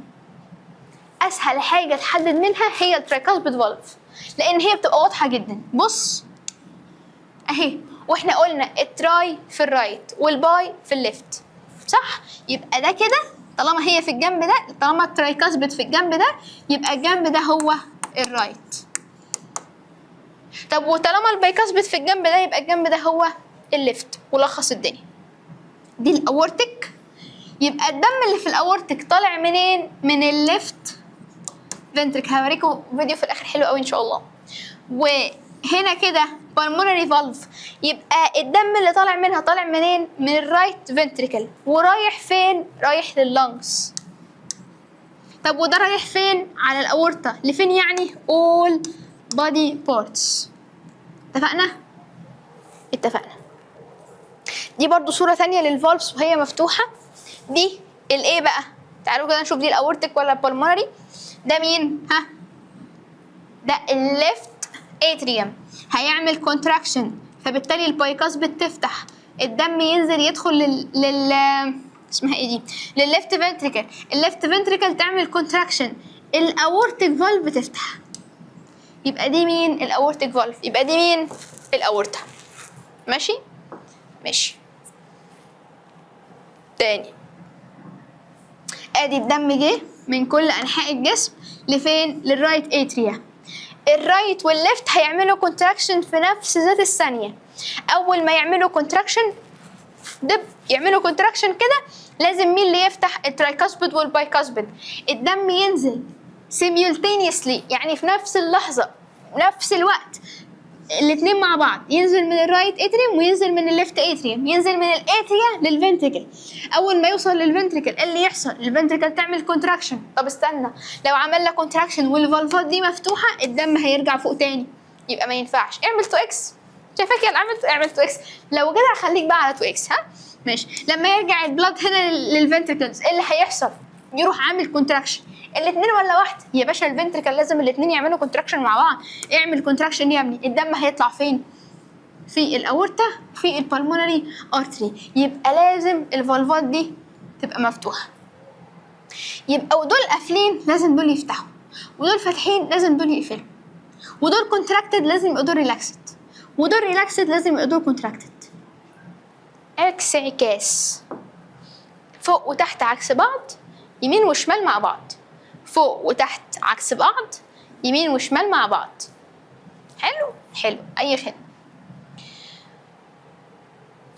اسهل حاجه تحدد منها هي الترايكاسبيد فالف، لان هي بتبقى واضحه جدا. بص اهي، واحنا قلنا التراي في الرايت والباي في الليفت، صح؟ يبقى ده كده طالما هي في الجنب ده، طالما الترايكاسبيد في الجنب ده يبقى الجنب ده هو الرايت. طب وطالما البايكاسبيد في الجنب ده يبقى الجنب ده هو الليفت. ولخص الدنيا. دي الاورتك، يبقى الدم اللي في الاورتك طالع منين؟ من الليفت فنتريك. هوريكم فيديو في الاخر حلو قوي ان شاء الله. وهنا كده pulmonary valve، يبقى الدم اللي طالع منها طالع منين؟ من الرايت فنتريكل. ورايح فين؟ رايح لللنجز. طب وده رايح فين؟ على الاورطه. لفين يعني؟ all body parts. اتفقنا؟ اتفقنا. دي برضو صورة ثانية للفالفز وهي مفتوحة. دي الايه بقى؟ تعالوا كده نشوف دي الاورتك ولا البلمونري. ده مين؟ ها؟ ده الليفت اتريوم، هيعمل كونتراكشن، فبالتالي البايكاسبيد تفتح، الدم ينزل يدخل اسمها ايه دي؟ للليفت فنتريكل، الليفت فنتريكل تعمل كونتراكشن، الاورتك فالف تفتح. يبقى دي مين؟ الاورتك فالف. يبقى دي مين؟ الاورتا. ماشي؟ ماشي. تاني، ادي الدم جه من كل انحاء الجسم لفين؟ للرايت اتريا. الرايت والليفت هيعملوا كونتراكشن في نفس ذات الثانيه. اول ما يعملوا كونتراكشن يعملوا كونتراكشن كده، لازم مين اللي يفتح؟ الترايكاسبيد والبايكاسبيد. الدم ينزل سيميولتينيسلي، يعني في نفس اللحظه نفس الوقت، الاثنين مع بعض، ينزل من الرايت اتريوم وينزل من الليفت اتريوم، ينزل من الاتريا للفنتريكل. اول ما يوصل للفنتريكل اللي يحصل؟ الفنتريكل تعمل كونتراكشن. طب استنى، لو عمل لك كونتراكشن والفالفات دي مفتوحه الدم هيرجع فوق تاني، يبقى ما ينفعش. اعمل 2 اكس. شايفاك يلا اعمل 2 اكس. لو كده خليك بقى على 2 اكس. ها ماشي. لما يرجع البلاد هنا للفنتريكلز ايه اللي هيحصل؟ يروح عامل كونتراكشن. الاثنين ولا واحده؟ يا باشا الفنتريكل لازم الاثنين يعملوا كونتراكشن مع بعض. اعمل كونتراكشن يا ابني، الدم هيطلع فين؟ في الاورتا، في البلمونري ارتري. يبقى لازم الفالفات دي تبقى مفتوحه. يبقى ودول قافلين لازم دول يفتحوا، ودول فاتحين لازم دول يقفلوا، ودول كونتراكتد لازم يبقوا دول ريلاكسد، ودول ريلاكسد لازم يبقوا دول كونتراكتد. عكس عكاس، فوق وتحت عكس بعض، يمين وشمال مع بعض. فوق وتحت عكس بعض، يمين وشمال مع بعض. حلو حلو، اي خدمه.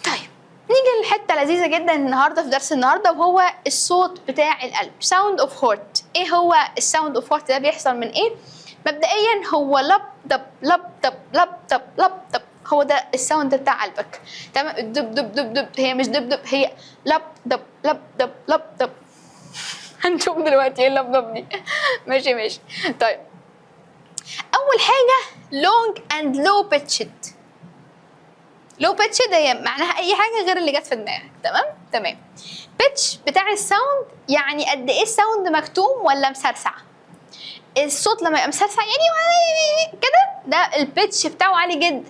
طيب نيجي لحته لذيذه جدا النهارده في درس النهارده، وهو الصوت بتاع القلب. ساوند اوف هارت. ايه هو الساوند اوف هارت ده؟ بيحصل من ايه؟ مبدئيا هو لب دب لب دب لب دب لب دب، هو ده الساوند بتاع قلبك. تمام؟ دب دب دب دب، هي مش دب دب، هي لب دب لب دب لب دب. هنشوف دلوقتي ايه اللب دب دي. ماشي ماشي. طيب اول حاجه long and low pitched. low pitched هي معناها اي حاجه غير اللي جت في دماغك. تمام تمام. pitch بتاع الساوند يعني قد ايه الساوند مكتوم ولا مسرسع. الصوت لما يبقى مسرسع يعني كده، ده البيتش بتاعه عالي جدا.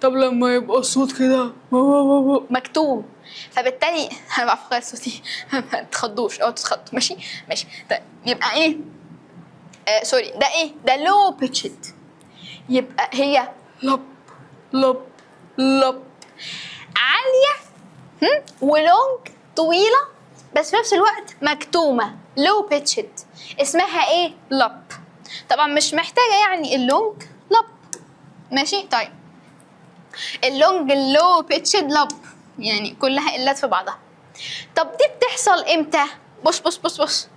طب لما يبقى الصوت كده مكتوم، فبالتالي انا بعرف اغير صوتي. ما تخضوش او تتخضوا. ماشي ماشي. طيب يبقى ايه؟ سوري، ده ايه؟ ده لو بيتشد. يبقى هي لب لب لب، عاليه ولونج طويله، بس في نفس الوقت مكتومه. لو بيتشد اسمها ايه؟ لب. طبعا مش محتاجه يعني اللونج لب. ماشي. طيب اللونج اللو بيتشد لب يعني كلها قلات في بعضها. طب دي بتحصل امتى؟ بص بص بص بص،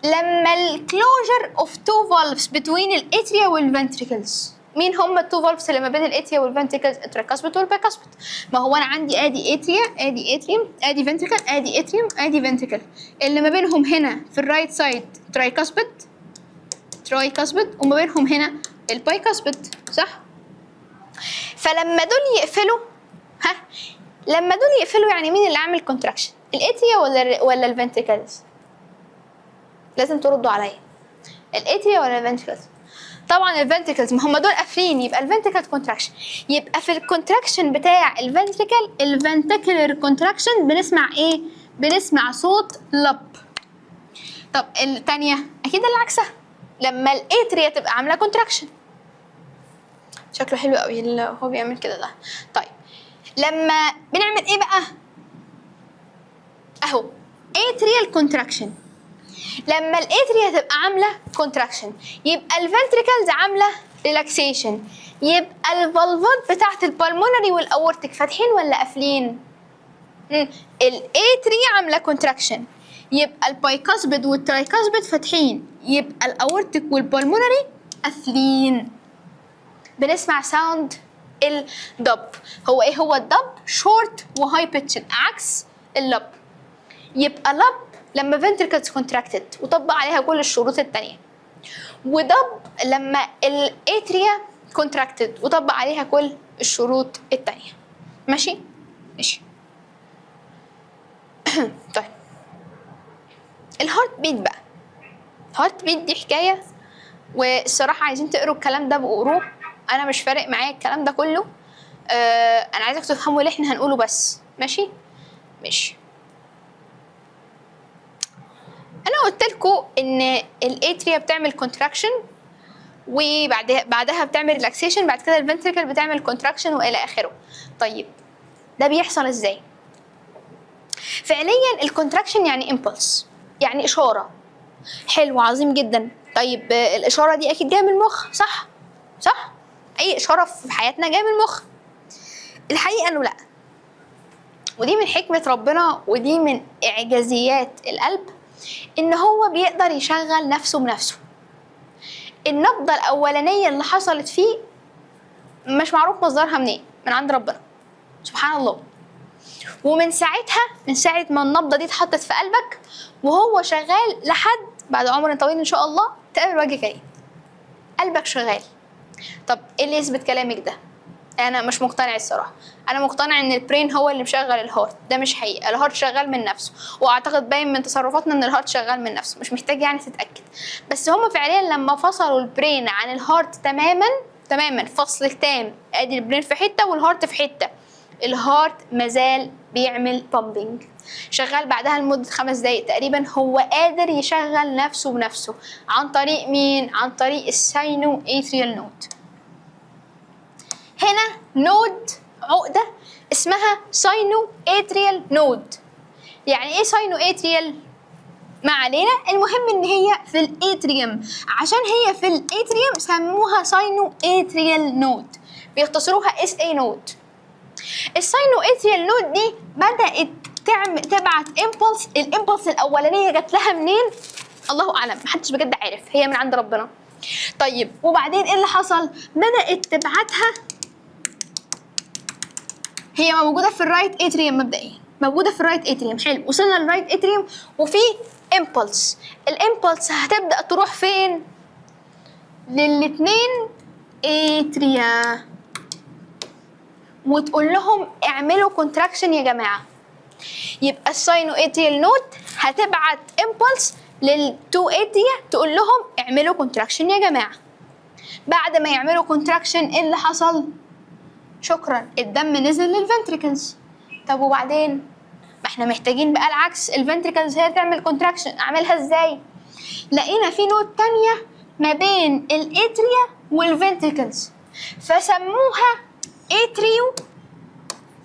لما الكلوجر اوف تو فالفز بتوين الاتريا والفنتريكلز. مين هم التو فالفز اللي ما بين الاتريا والفنتريكلز؟ الترايكاسبيد والبايكاسبيد. ما هو انا عندي ادي اتريا، ادي اتريوم، ادي فنتريكل، ادي اتريوم، ادي فنتريكل. اللي ما بينهم هنا في الرايت سايد ترايكاسبيد، وما بينهم هنا البايكاسبيد، صح؟ فلما دول يقفلوا، لما دول يقفلوا يعني مين اللي عامل كونتراكشن؟ الاتريا ولا الفنتريكلز؟ لازم تردوا عليا، الاتريا ولا الفنتريكلز؟ طبعا الفنتريكلز، ما هم دول قافلين، يبقى الفنتريكل كونتراكشن. يبقى في الكونتراكشن بتاع الفنتريكلر كونتراكشن بنسمع ايه؟ بنسمع صوت لب. طب الثانيه اكيد اللي عكسها، لما الاتريا تبقى عامله كونتراكشن. شكله حلو قوي اللي هو بيعمل كده ده. طيب لما بنعمل ايه بقى؟ اهو اتريال كونتراكشن. لما الاتريا تبقى عامله كونتراكشن يبقى الفنتريكلز عامله ريلاكسيشن، يبقى الفالفات بتاعت البلمونري والاورتيك فاتحين ولا قافلين؟ الاتريا عامله كونتراكشن يبقى البايكاسبيد والترايكاسبيد فاتحين، يبقى الاورتيك والبلمونري قافلين. بنسمع ساوند الدب. هو ايه هو الدب؟ شورت وهاي بيتشد عكس اللب. يبقى لب لما ventricles contracted وطبق عليها كل الشروط التانية، ودب لما الاتريا contracted وطبق عليها كل الشروط التانية. ماشي؟ ماشي. طيب الهارت بيت بقى، الهارت بيت دي حكاية، والصراحة عايزين تقروا الكلام ده بقروه، أنا مش فارق معايا الكلام ده كله. أنا عايزك تفهموا اللي احنا هنقوله بس. ماشي؟ ماشي. انا قلت لكم ان الاتريا بتعمل كونتراكشن وبعدها بتعمل ريلاكسيشن، بعد كده الفنتريكل بتعمل كونتراكشن والى اخره. طيب ده بيحصل ازاي؟ فعليا الكونتراكشن يعني امبلس، يعني اشاره. حلو، عظيم جدا. طيب الاشاره دي اكيد جايه من المخ، صح؟ صح؟ اي اشاره في حياتنا جايه من المخ. الحقيقه انه لا، ودي من حكمه ربنا ودي من اعجازيات القلب، ان هو بيقدر يشغل نفسه بنفسه. النبضة الأولانية اللي حصلت فيه مش معروف مصدرها منين، من عند ربنا سبحان الله. ومن ساعتها، من ساعة ما النبضة دي اتحطت في قلبك وهو شغال لحد بعد عمر طويل إن شاء الله تقابل وجه كريم، قلبك شغال. طب إيه اللي يثبت كلامك ده؟ أنا مش مقتنع الصراحة. أنا مقتنع إن البرين هو اللي مشغل الهارت، ده مش حقيقة. الهارت شغال من نفسه، وأعتقد باين من تصرفاتنا إن الهارت شغال من نفسه، مش محتاج يعني تتأكد. بس هما فعليا لما فصلوا البرين عن الهارت تماما فصل تام، أدي البرين في حتة والهارت في حتة، الهارت مازال بيعمل بامبينج، شغال بعدها لمدة 5 دقايق تقريبا. هو قادر يشغل نفسه بنفسه عن طريق مين؟ عن طريق الساينو اتريال نود. هنا نود، عقدة اسمها ساينو اتريال نود. يعني ايه ساينو اتريال؟ ما علينا، المهم ان هي في الاتريوم، عشان هي في الاتريوم سموها ساينو اتريال نود، بيختصروها اس اي نود. الساينو اتريال نود دي بدأت تبعت امبلس. الامبلس الاولانية جات لها منين؟ الله اعلم، محدش بجد عارف، هي من عند ربنا. طيب وبعدين ايه اللي حصل؟ بدأت تبعتها، هي موجودة في الرايت اتريوم مبدئيا، موجودة في الرايت اتريوم. حلو، وصلنا للرايت اتريوم وفي امبلس. الامبلس هتبدأ تروح فين؟ للاتنين اتريا، وتقول لهم اعملوا كونتراكشن يا جماعة. يبقى الساينو اتريال نود هتبعت امبلس للتو اتريا تقول لهم اعملوا كونتراكشن يا جماعة. بعد ما يعملوا كونتراكشن ايه اللي حصل؟ شكرا، الدم نزل للفنتريكلز. طب وبعدين؟ ما احنا محتاجين بقى العكس، الفنتريكلز هي تعمل كونتراكشن. اعملها ازاي؟ لقينا في نود تانية ما بين الاتريا والفنتريكلز، فسموها اتريو،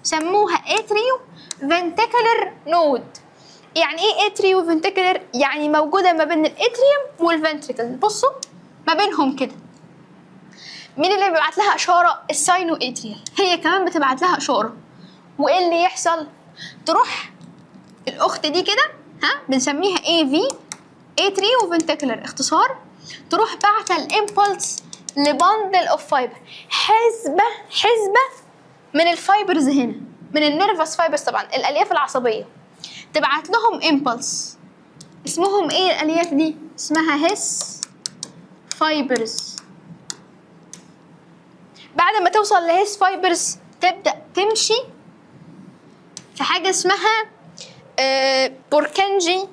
سموها اتريو فنتيكولر نود. يعني ايه اتريو فنتيكولر؟ يعني موجودة ما بين الاتريوم والفنتريكلز، بصوا ما بينهم كده. مين اللي بيبعت لها اشاره؟ الساينو اتريال، هي كمان بتبعت لها اشاره. وايه اللي يحصل؟ تروح الاخت دي كده، بنسميها اي في، اتريو فنتيكولر اختصار، تروح بعت الامبلس لبندل اوف فايبر، حزبه من الفايبرز هنا، من النيرفس فايبرز طبعا، الالياف العصبيه، تبعت لهم امبلس. اسمهم ايه الالياف دي؟ اسمها هيس فايبرز. بعد ما توصل لهيس فايبرز تبدا تمشي في حاجه اسمها بوركنجي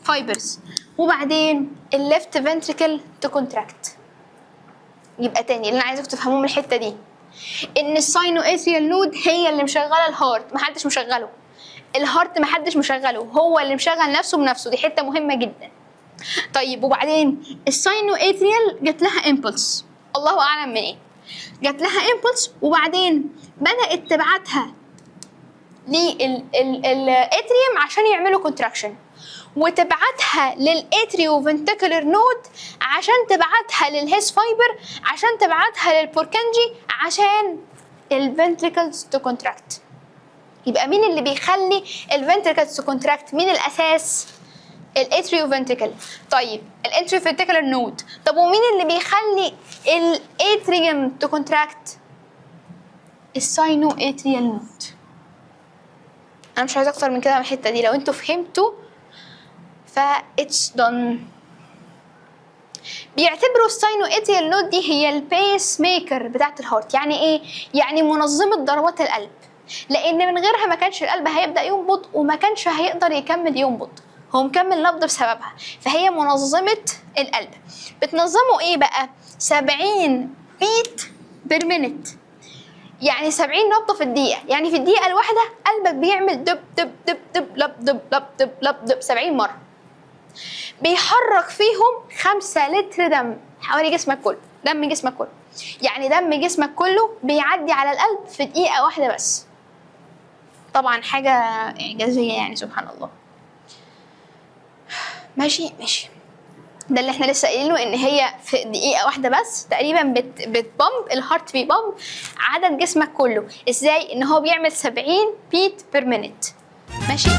فايبرز، وبعدين الليفت فنتريكل تكونتراكت. يبقى تاني اللي انا عايزك تفهموه من الحته دي ان الساينو اتريال نود هي اللي مشغله الهارت، محدش مشغله. الهارت محدش مشغله، هو اللي مشغل نفسه بنفسه. دي حته مهمه جدا. طيب وبعدين الساينو اتريال جات لها امبلس، الله اعلم من ايه، جات لها امبلس وبعدين بدات تبعتها للاتريوم عشان يعملوا كونتراكشن، وتبعتها للاتريو فنتيكولر نود عشان تبعتها للهيس فايبر عشان تبعتها للبوركنجي عشان الفنتريكلز تو كونتراكت. يبقى مين اللي بيخلي الفنتريكلز تو كونتراكت؟ مين الاساس؟ الاتريو فنتيكل. طيب الاتريو فنتيكولر نود. طب ومين اللي بيخلي الاتريوم تو كونتراكت؟ الساينو اتريال نود. انا مش عايزه اكتر من كده من الحته دي. لو انتوا فهمتوا ف it's done. بيعتبروا الساينو اتريال نود دي هي البيس ميكر بتاعت الهارت. يعني ايه؟ يعني منظمه ضربات القلب، لان من غيرها ما كانش القلب هيبدا ينبض وما كانش هيقدر يكمل ينبض، هو مكمل نبض بسببها. فهي منظمه القلب. بتنظمه ايه بقى؟ 70 بيت بير مينيت، يعني 70 نبضة في الدقيقة. يعني في الدقيقة الواحدة قلبك بيعمل دب دب دب دب لب دب لب دب لب دب 70 مرة. بيحرك فيهم 5 لتر دم حوالي جسمك كله، دم جسمك كله. يعني دم جسمك كله بيعدي على القلب في دقيقة واحدة بس. طبعا حاجة إعجازية يعني، سبحان الله. ماشي. ده اللي احنا لسه قايلينه، ان هي في دقيقه واحده بس تقريبا بتبمب الهارت، بيبمب عدد جسمك كله. ازاي؟ ان هو بيعمل 70 بيت بير مينيت. ماشي.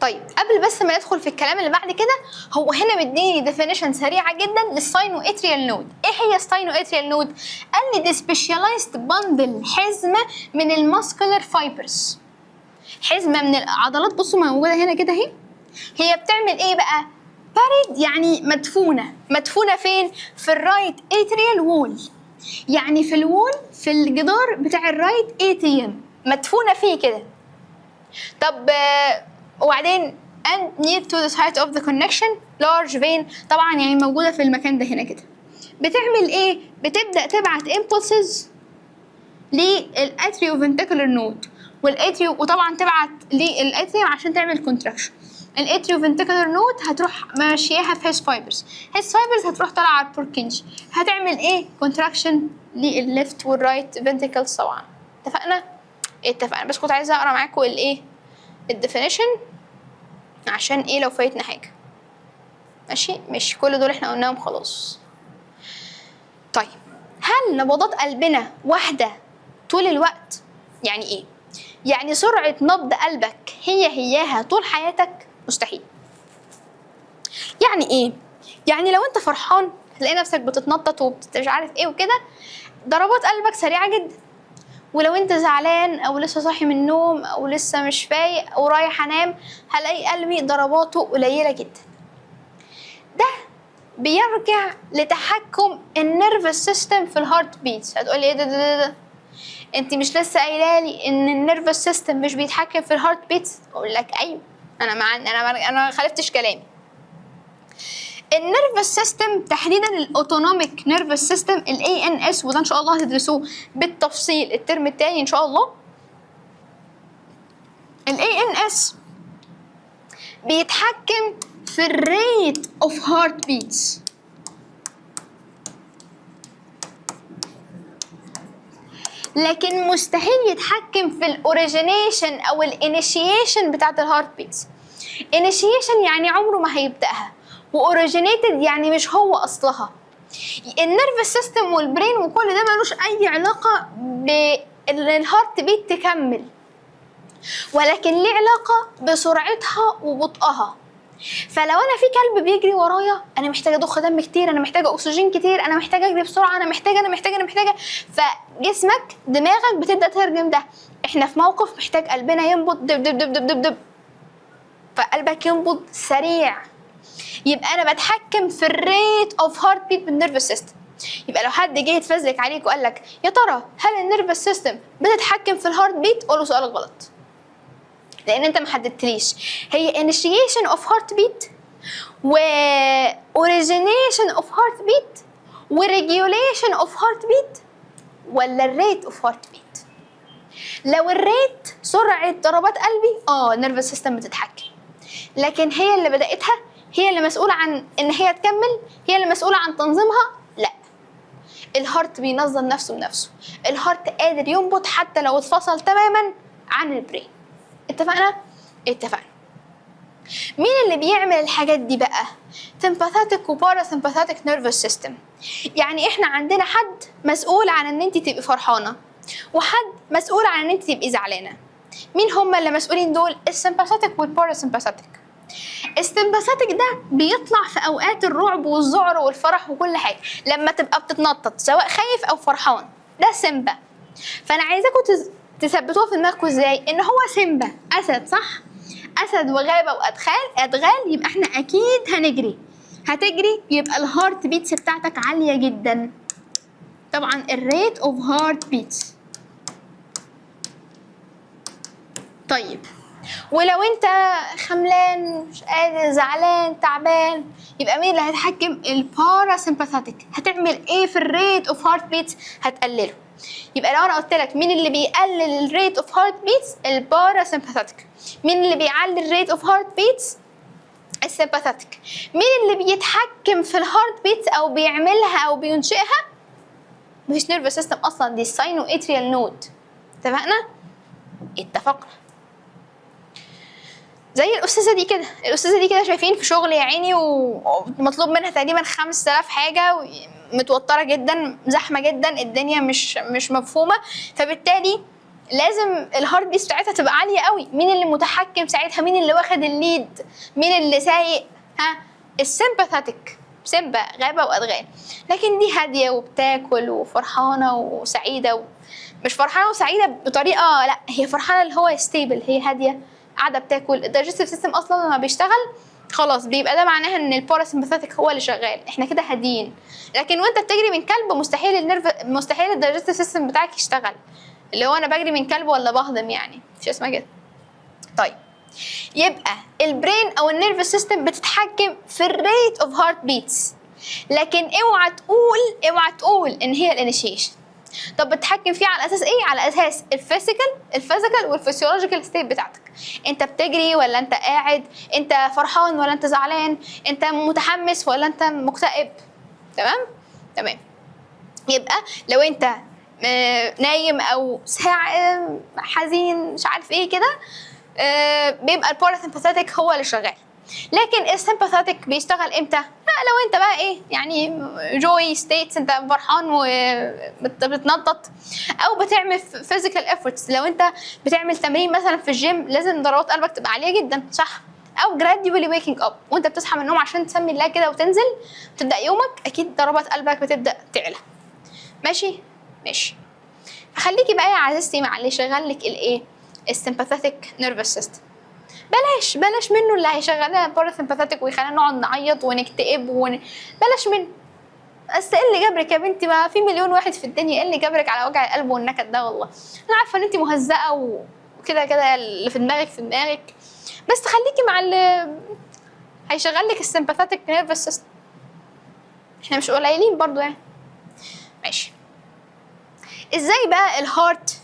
طيب قبل بس ما ندخل في الكلام اللي بعد كده، هو هنا مديني ديفينيشن سريعه جدا للساينو اتريال نود. ايه هي الساينو اتريال نود؟ قال لي دي سبيشاليزد باندل، حزمه من الماسكولار فايبرز، حزمه من العضلات. بصوا موجوده هنا كده اهي. هي بتعمل ايه بقى؟ بارد يعني مدفونه فين؟ في الرايت اتريال وول، يعني في الوول، في الجدار بتاع الرايت اتريوم، مدفونه فيه كده. طب وبعدين and near to the site of the connection large vein، طبعا يعني موجوده في المكان ده هنا كده. بتعمل ايه؟ بتبدا تبعت impulses للاتريو فنتيكولر نود والاتريو، وطبعا تبعت للاتريوم عشان تعمل كونتراكشن. الاتريو فنتيكولر نود هتروح ماشياها في هيس فايبرز، هيس فايبرز هتروح طالعه على البوركنجي، هتعمل ايه؟ كونتراكشن للليفت والرايت فنتيكلز. طبعا اتفقنا. بس كنت عايزه اقرا معاكم الايه، الديفينيشن، عشان ايه لو فايتنا حاجه. ماشي، مش كل دول احنا قلناهم خلاص. طيب هل نبضات قلبنا واحده طول الوقت؟ يعني ايه؟ يعني سرعه نبض قلبك هياها طول حياتك؟ مستحيل. يعني ايه؟ يعني لو انت فرحان هتلاقي نفسك بتتنطط ومش عارف ايه وكده، ضربات قلبك سريعه جدا. ولو انت زعلان او لسه صاحي من النوم او لسه مش فايق او رايح انام، هلاقي قلبي ضرباته قليله جدا. ده بيرجع لتحكم النيرفس سيستم في الهارت بيتس. هتقولي ايه ده انت مش لسه قايله لي ان النيرفس سيستم مش بيتحكم في الهارت بيتس؟ اقول لك ايوه، انا ما خالفتش كلامي. النيرفس سيستم تحديدا الاوتونوميك نيرفس سيستم الاي ان اس، وده ان شاء الله هتدرسوه بالتفصيل الترم الثاني ان شاء الله. الاي ان اس بيتحكم في الريت اوف هارت بيتس، لكن مستحيل يتحكم في الاوريجينيشن او الانيشيشن بتاعت الهارت بيتس. انيشيشن يعني عمره ما هيبداها، واوريجينيتد يعني مش هو اصلها. النيرفس سيستم والبرين وكل ده ملوش اي علاقه بالهارت بيت تكمل، ولكن ليه علاقه بسرعتها وبطئها. فلو انا في كلب بيجري ورايا، انا محتاجه اضخ دم كتير، انا محتاجه اكسجين كتير، انا محتاجه اجري بسرعه، انا محتاجه، فجسمك دماغك بتبدا تترجم ده. احنا في موقف محتاج قلبنا ينبض دب دب دب دب دب دب، فقلبك ينبض سريع يبقى انا بتحكم في الريت اوف هارت بيت بالنيرفس سيستم. يبقى لو حد جه يتفزلك عليك وقال لك يا ترى هل النيرفس سيستم بتتحكم في الهارت بيت، قول له سؤالك غلط، لان انت ما حددتليش هي initiation of heart beat و origination of heart beat و regulation of heart beat ولا الريت اوف هارت بيت. لو الريت سرعه ضربات قلبي النيرفس سيستم بتتحكم، لكن هي اللي بداتها، هي اللي مسؤوله عن ان هي تكمل، هي اللي مسؤوله عن تنظيمها، لا. الهارت بينظم نفسه بنفسه، الهارت قادر ينبض حتى لو اتفصل تماما عن البرين. اتفقنا؟ اتفقنا. مين اللي بيعمل الحاجات دي بقى؟ sympathetic و parasympathetic nervous system. يعني احنا عندنا حد مسؤول عن ان انت تبقي فرحانه، وحد مسؤول عن ان انت تبقي زعلانه. مين هم اللي مسؤولين دول؟ السمباثيك والباراسمباثيك. السمباثيك ده بيطلع في اوقات الرعب والذعر والفرح وكل حاجه، لما تبقى بتتنطط سواء خايف او فرحان، ده سيمبا. فانا عايزاكم تثبتوها في دماغكم ازاي؟ ان هو سيمبا اسد، صح؟ اسد وغابه وادغال، يبقى احنا اكيد هتجري، يبقى الهارت بيتس بتاعتك عاليه جدا. طبعا الريت اوف هارت بيتس. طيب ولو انت خملان، مش قادر، زعلان، تعبان، يبقى مين اللي هيتحكم؟ الباراسمباثيك. هتعمل ايه في الريت اوف هارت بيتس؟ هتقلله. يبقى لو انا قلت لك مين اللي بيقلل الريت اوف هارت بيتس؟ الباراسمباثيك. مين اللي بيعلي الريت اوف هارت بيتس؟ السمباثيك. مين اللي بيتحكم في الهارت بيتس او بيعملها او بينشئها؟ مفيش نيرفس سيستم اصلا، دي الساينو اتريال نود. اتفقنا؟ اتفقنا. زي الاستاذه دي كده شايفين في شغل يا عيني، ومطلوب منها تقريبا 5000 حاجه، متوتره جدا، زحمه جدا، الدنيا مش مفهومه، فبالتالي لازم الهارت بيت بتاعتها تبقى عاليه قوي. مين اللي متحكم ساعتها؟ مين اللي واخد الليد؟ مين اللي سايق؟ السمباثيك. سيمبا غابه وادغال. لكن دي هاديه وبتاكل وفرحانه وسعيده مش فرحانه وسعيده بطريقه، لا، هي فرحانه اللي هو ستيبل، هي هاديه قاعده بتاكل. الدايجستيف سيستم اصلا لما بيشتغل خلاص بيبقى ده معناها ان الباراسمباثيك هو اللي شغال، احنا كده هاديين. لكن وانت بتجري من كلب مستحيل الدايجستيف سيستم بتاعك يشتغل، اللي هو انا بجري من كلب ولا بهضم، يعني مش اسمها كده. طيب يبقى البرين او النيرفس سيستم بتتحكم في الريت اوف هارت بيتس، لكن اوعى تقول ان هي الانيشيشن. طب بتتحكم فيه على اساس ايه؟ على اساس الفيزيكال والفسيولوجيكال ستيت بتاعتك. انت بتجري ولا انت قاعد؟ انت فرحان ولا انت زعلان؟ انت متحمس ولا انت مكتئب؟ تمام. يبقى لو انت نايم او حزين مش عارف ايه كده، بيبقى الباراسمباثيك هو اللي شغال. لكن السمباثيك بيشتغل امتى؟ لو انت بقى ايه يعني جوي ستيتس، انت فرحان وبتنطط او بتعمل فيزيكال افورتس. لو انت بتعمل تمرين مثلا في الجيم، لازم ضربات قلبك تبقى عاليه جدا، صح؟ او جراديولي ويكينج اب، وانت بتصحى من النوم عشان تسمي الله كده وتنزل تبدا يومك، اكيد ضربات قلبك بتبدا تعلى. ماشي. فخليكي بقى يا عزيزتي مع اللي شغال لك الايه؟ السمباثيك نيرفس سيستم. بلاش منه اللي هيشغلنا باراسمباثيك ويخلينا نقعد نعيط ونكتئب بلاش منه. بس ايه اللي جبرك يا بنتي؟ ما في مليون واحد في الدنيا، ايه اللي جبرك على وجع القلب والنكد ده؟ والله انا عارفه ان انت مهزقه وكده اللي في دماغك، بس خليكي مع اللي هيشغل لك السمباثيك نيرفس سيستم. احنا مش قليلين برضو يعني. ماشي. ازاي بقى الهارت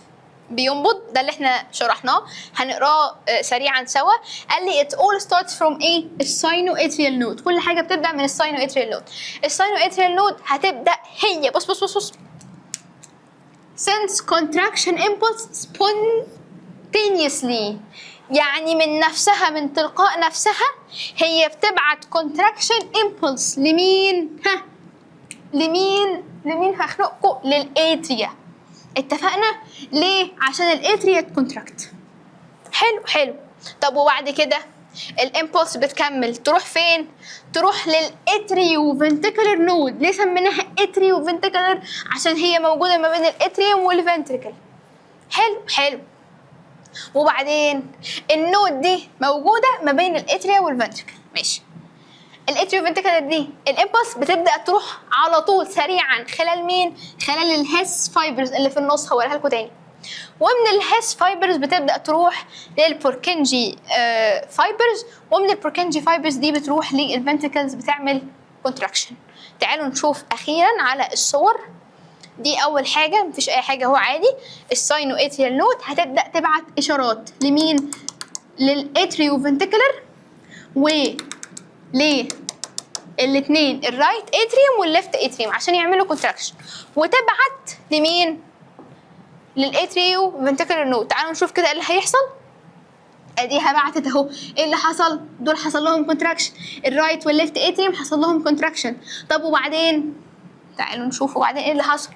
بينبض؟ ده اللي احنا شرحناه، هنقراه سريعا سوا. قال لي it all starts from ايه؟ الساينواتريال نود. كل حاجه بتبدا من الساينواتريال نود. الساينواتريال نود هتبدا هي بص sense contraction impulse spontaneously، يعني من نفسها، من تلقاء نفسها هي بتبعت contraction impulse لمين؟ لمين هخنقكم؟ للاتريا. اتفقنا؟ ليه؟ عشان الاتريا تكونتراكت. حلو. طب وبعد كده الامبولس بتكمل تروح فين؟ تروح للاتريو فنتيكولار نود. ليه سميناها اتريو فنتيكولار؟ عشان هي موجوده ما بين الاتريوم والفنتريكل. حلو. وبعدين النود دي موجوده ما بين الاتريا والفنتريكل. ماشي. الاتريو فنتريكولار دي الامبلس بتبدا تروح على طول سريعا خلال مين؟ خلال الهيس فايبرز اللي في النص، هوريها لكم تاني. ومن الهيس فايبرز بتبدا تروح للبوركنجي فايبرز، ومن البوركنجي فايبرز دي بتروح للفنتريكلز بتعمل كونتراكشن. تعالوا نشوف اخيرا على الصور دي. اول حاجه مفيش اي حاجه، هو عادي الساينو اتريال نود هتبدا تبعت اشارات لمين؟ للاتريو فنتريكولار و الاثنين الرايت اتريوم والليفت اتريوم عشان يعملوا كونتراكشن، وتبعت لمين؟ للاتريو فنتريكولار نود. تعالوا نشوف كده ايه اللي هيحصل. اديها بعتت اهو. ايه اللي حصل؟ دول حصل لهم كونتراكشن، الرايت والليفت اتريوم حصل لهم كونتراكشن. طب وبعدين تعالوا نشوف وبعدين ايه اللي حصل.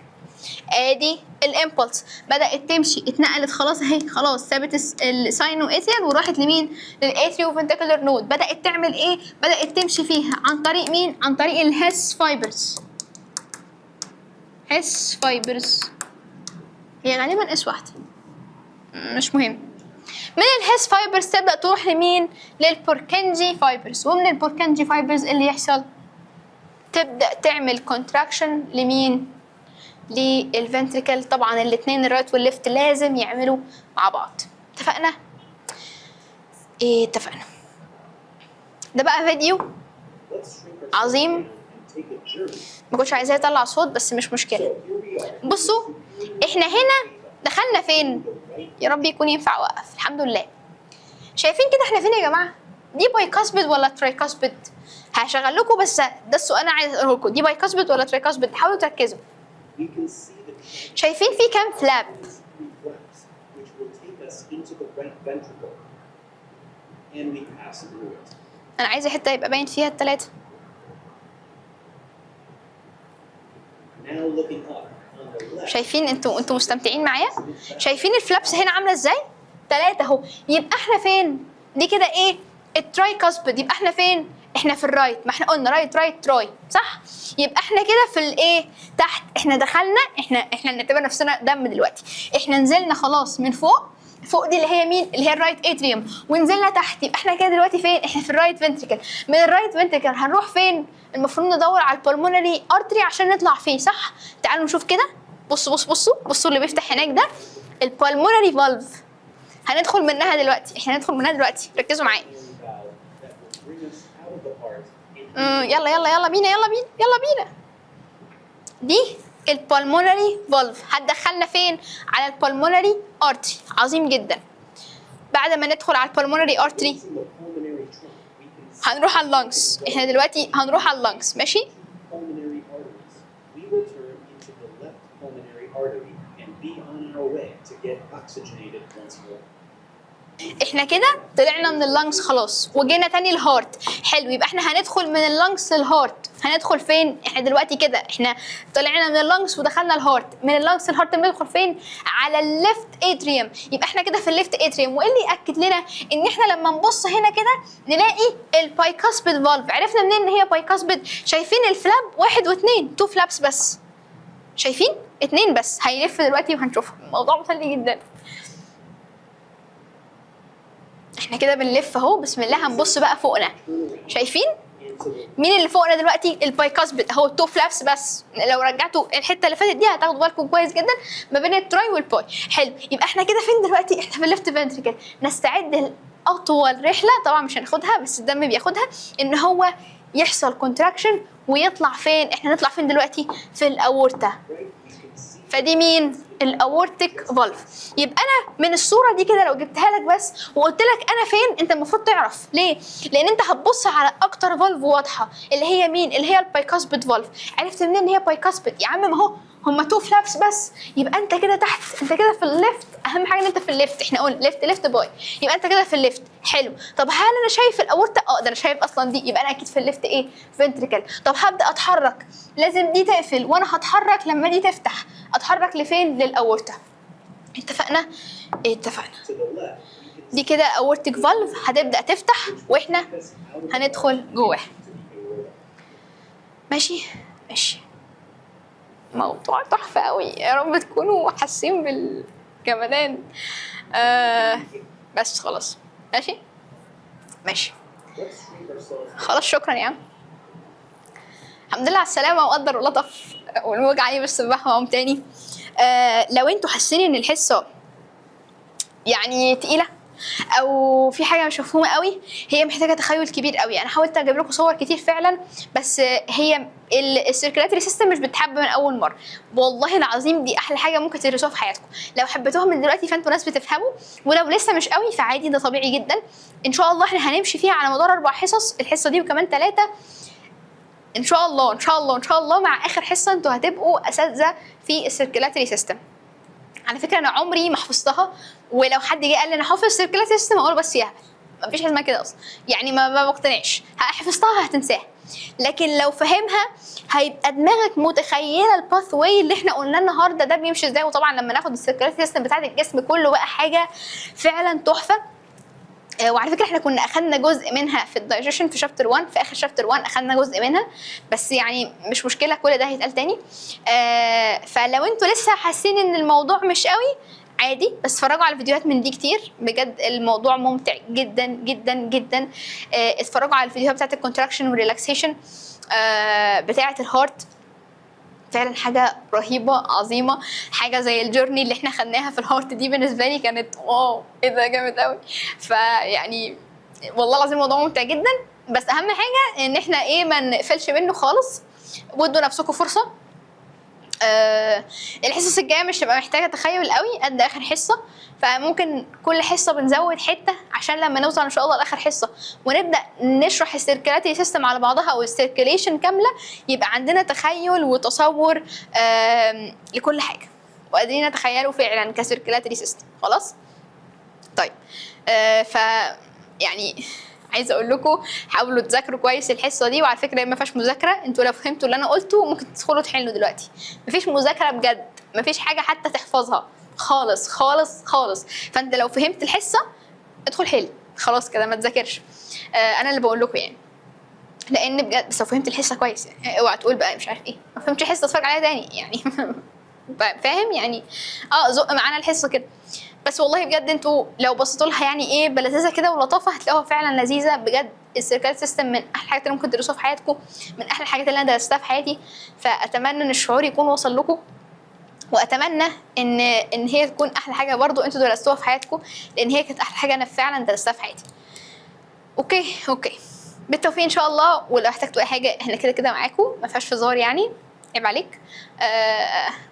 ادي الامبلس بدات تمشي، اتنقلت خلاص اهي، خلاص سابت الساينو اتريال وراحت لمين؟ للاتريو فنتريكولار نود. بدات تعمل ايه؟ بدات تمشي فيها عن طريق مين؟ عن طريق الهيس فايبرز. هيس فايبرز هي غالبا اس واحده مش مهم. من الهيس فايبرز تبدا تروح لمين؟ للبوركنجي فايبرز، ومن البوركنجي فايبرز اللي يحصل؟ تبدا تعمل كونتراكشن لمين؟ للفنتريكل. طبعا الاثنين الرايت والليفت لازم يعملوا مع بعض. اتفقنا؟ ايه اتفقنا. ده بقى فيديو عظيم، ما كنتش عايزاه يطلع صوت بس مش مشكله. بصوا احنا هنا دخلنا فين؟ يا رب يكون ينفع اوقف. الحمد لله. شايفين كده احنا فين يا جماعه؟ دي بايكاسبيد ولا ترايكاسبيد؟ هشغل لكم بس ده السؤال انا عايز اقوله لكم، دي بايكاسبيد ولا ترايكاسبيد؟ حاولوا تركزوا. شايفين في كام فلاب؟ انا عايزه حته يبقى باين فيها الثلاثه. شايفين؟ انتوا مستمتعين معايا؟ شايفين الفلابس هنا عامله ازاي؟ 3 اهو. يبقى احنا فين؟ دي كده ايه؟ الترايكاسبيد. يبقى احنا فين؟ احنا في الرايت، ما احنا قلنا رايت رايت تراي، صح؟ يبقى احنا كده في الايه؟ تحت. احنا دخلنا، احنا نعتبر نفسنا دم دلوقتي. احنا نزلنا خلاص من فوق. فوق دي اللي هي مين؟ اللي هي الرايت اتريوم، ونزلنا تحت. يبقى احنا كده دلوقتي فين؟ احنا في الرايت فنتريكل. من الرايت فنتريكل هنروح فين؟ المفروض ندور على البلمونري ارتري عشان نطلع فيه، صح؟ تعالوا نشوف كده. بصوا اللي بيفتح هناك ده البلمونري فالف. هندخل منها دلوقتي، ركزوا معايا. يلا بينا. دي البلمونري فالف هتدخلنا فين؟ على البلمونري ارتري. عظيم جدا. بعد ما ندخل على البلمونري ارتري هنروح على اللنجز. احنا دلوقتي هنروح على اللنجز، ماشي؟ احنا كده طلعنا من اللنجز خلاص وجينا تاني الهارت. حلو، يبقى احنا هندخل من اللنجز للهارت. هندخل فين؟ احنا دلوقتي كده احنا طلعنا من اللنجز ودخلنا الهارت. من اللنجز للهارت بندخل فين؟ على الليفت اتريوم. يبقى احنا كده في الليفت اتريوم. وايه اللي ياكد لنا ان احنا لما نبص هنا كده نلاقي البايكاسبيد فالف؟ عرفنا منين ان هي بايكاسبيد؟ شايفين الفلاب 1 و2، 2 فلابس بس. شايفين؟ 2 بس. هيلف دلوقتي وهنشوفها. الموضوع مسلي جدا. احنا كده بنلف اهو. بسم الله. هنبص بقى فوقنا. شايفين مين اللي فوقنا دلوقتي؟ البايكاسبيد اهو، 2 فلابس بس. لو رجعتوا الحته اللي فاتت دي هتاخدوا بالكم كويس جدا ما بين التراي والباي. حلو، يبقى احنا كده فين دلوقتي؟ احنا في الليفت فنتريكل. نستعد لاطول رحله، طبعا مش هناخدها بس الدم بياخدها، ان هو يحصل كونتراكشن ويطلع فين؟ احنا نطلع فين دلوقتي؟ في الاورتا. فدي مين؟ الاورتيك فالف. يبقى انا من الصوره دي كده لو جبتها لك بس وقلت لك انا فين، انت المفروض تعرف ليه؟ لان انت هتبص على اكتر فالف واضحه اللي هي مين؟ اللي هي البايكاسبيد فالف. عرفت منين ان هي بايكاسبيد؟ يا عم ما هو هما 2 فلابس بس. يبقى انت كده تحت، انت كده في الليفت. اهم حاجه ان انت في الليفت. احنا قلنا ليفت باي، يبقى انت كده في الليفت. حلو. طب هل انا شايف الاورتا؟ ده انا شايف اصلا دي. يبقى انا اكيد في الليفت ايه؟ فنتريكل. طب هبدا اتحرك، لازم دي تقفل وانا هتحرك لما دي تفتح. اتحرك لفين؟ للاورتا. اتفقنا؟ اتفقنا. دي كده اورتيك فالف هتبدا تفتح واحنا هندخل جواها. ماشي. موضوع تحفه قوي. يا رب تكونوا حاسين بالجمدان. بس خلاص. ماشي خلاص. شكرا يا عم. الحمد لله على السلامه وقدر ولطف والموج عليه بالسباحه وقام تاني. لو انتوا حاسين ان الحصه يعني تقيله او في حاجه مش مفهومه قوي، هي محتاجه تخيل كبير قوي. انا حاولت اجيب لكم صور كتير فعلا، بس هي السيركلاتري سيستم مش بتحب من اول مره. والله العظيم دي احلى حاجه ممكن تدرسوها في حياتكم. لو حبيتوها من دلوقتي فانتوا ناس بتفهموا، ولو لسه مش قوي فعادي، ده طبيعي جدا. ان شاء الله احنا هنمشي فيها على مدار 4 حصص، الحصه دي وكمان 3 ان شاء الله ان شاء الله ان شاء الله. مع اخر حصه انتوا هتبقوا اساتذه في السيركلاتري سيستم. على فكره انا عمري ما حفظتها، ولو حد جه قال لي انا حافظ السيركلاتري سيستم اقول بس يهبل، مفيش حاجه اسمها كده اصلا، يعني ما بقتنعش. حفظتها هتنساها، لكن لو فهمها هيبقى دماغك متخيله الباث واي اللي احنا قلنا النهارده ده بيمشي ازاي. وطبعا لما ناخد السيركلاتري سيستم بتاعت الجسم كله بقى حاجه فعلا تحفه. وعلى فكره احنا كنا اخدنا جزء منها في الدايجيشن في شابتر 1، في اخر شابتر 1 اخدنا جزء منها، بس يعني مش مشكله كل ده هيتقال تاني. فلو انتوا لسه حاسين ان الموضوع مش قوي عادي، بس اتفرجوا على فيديوهات من دي كتير، بجد الموضوع ممتع جدا جدا جدا. اتفرجوا على الفيديوهات بتاعت الكونتراكشن والريلاكسيشن بتاعت الهارت، فعلا حاجه رهيبه عظيمه. حاجه زي الجورني اللي احنا خدناها في الهارت دي بالنسبه لي كانت واو، ايه ده جامد قوي. فيعني والله العظيم الموضوع ممتع جدا، بس اهم حاجه ان احنا ايه ما نقفلش منه خالص، وادوا نفسكم فرصه. الحصص الجايه مش تبقى محتاجه تخيل قوي قد اخر حصه، فممكن كل حصه بنزود حته عشان لما نوصل ان شاء الله لاخر حصه ونبدا نشرح السيركلاتري سيستم على بعضها او السيركيليشن كامله، يبقى عندنا تخيل وتصور لكل حاجه وقادرين نتخيله فعلا كسيركلاتري سيستم. خلاص طيب. ف يعني عايزه اقول لكم حاولوا تذاكروا كويس الحصه دي. وعلى فكره ما فيهاش مذاكره، انتوا لو فهمتوا اللي انا قلته ممكن تدخلوا تحلوا دلوقتي. مفيش مذاكره بجد، مفيش حاجه حتى تحفظها خالص خالص خالص. فانت لو فهمت الحصه ادخل حل خلاص كده، ما تذاكرش. انا اللي بقول لكم يعني، لان بجد بس لو فهمت الحصه كويس يعني اوعى تقول بقى مش عارف ايه ما فهمتش الحصه اتفرج عليها تاني يعني فاهم يعني. زق معانا الحصه كده. بس والله بجد انتوا لو بصيتوا لها يعني ايه بلذاذه كده ولطافه هتلاقوها فعلا لذيذه بجد. السيركلاتري سيستم من احلى الحاجات اللي ممكن تدرسوها في حياتكم، من احلى الحاجات اللي انا درستها في حياتي. فاتمنى ان الشعور يكون وصل لكم، واتمنى ان هي تكون احلى حاجه برضو انتوا درستوها في حياتكم، لان هي كانت احلى حاجه انا فعلا درستها في حياتي. اوكي بالتوفيق ان شاء الله. ولو احتجتوا اي حاجه احنا كده كده معاكم، ما فيهاش هزار يعني، عيب عليك.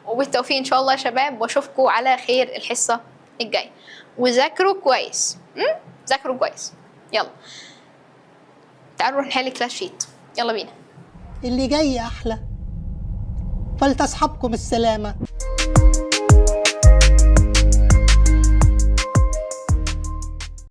وبالتوفيق ان شاء الله يا شباب، واشوفكم على خير الحصه الجايه. وذاكروا كويس، ذاكروا كويس. يلا تعالوا نروح نحل كلاس شيت، يلا بينا. اللي جاي احلى، فلتصحبكم السلامه.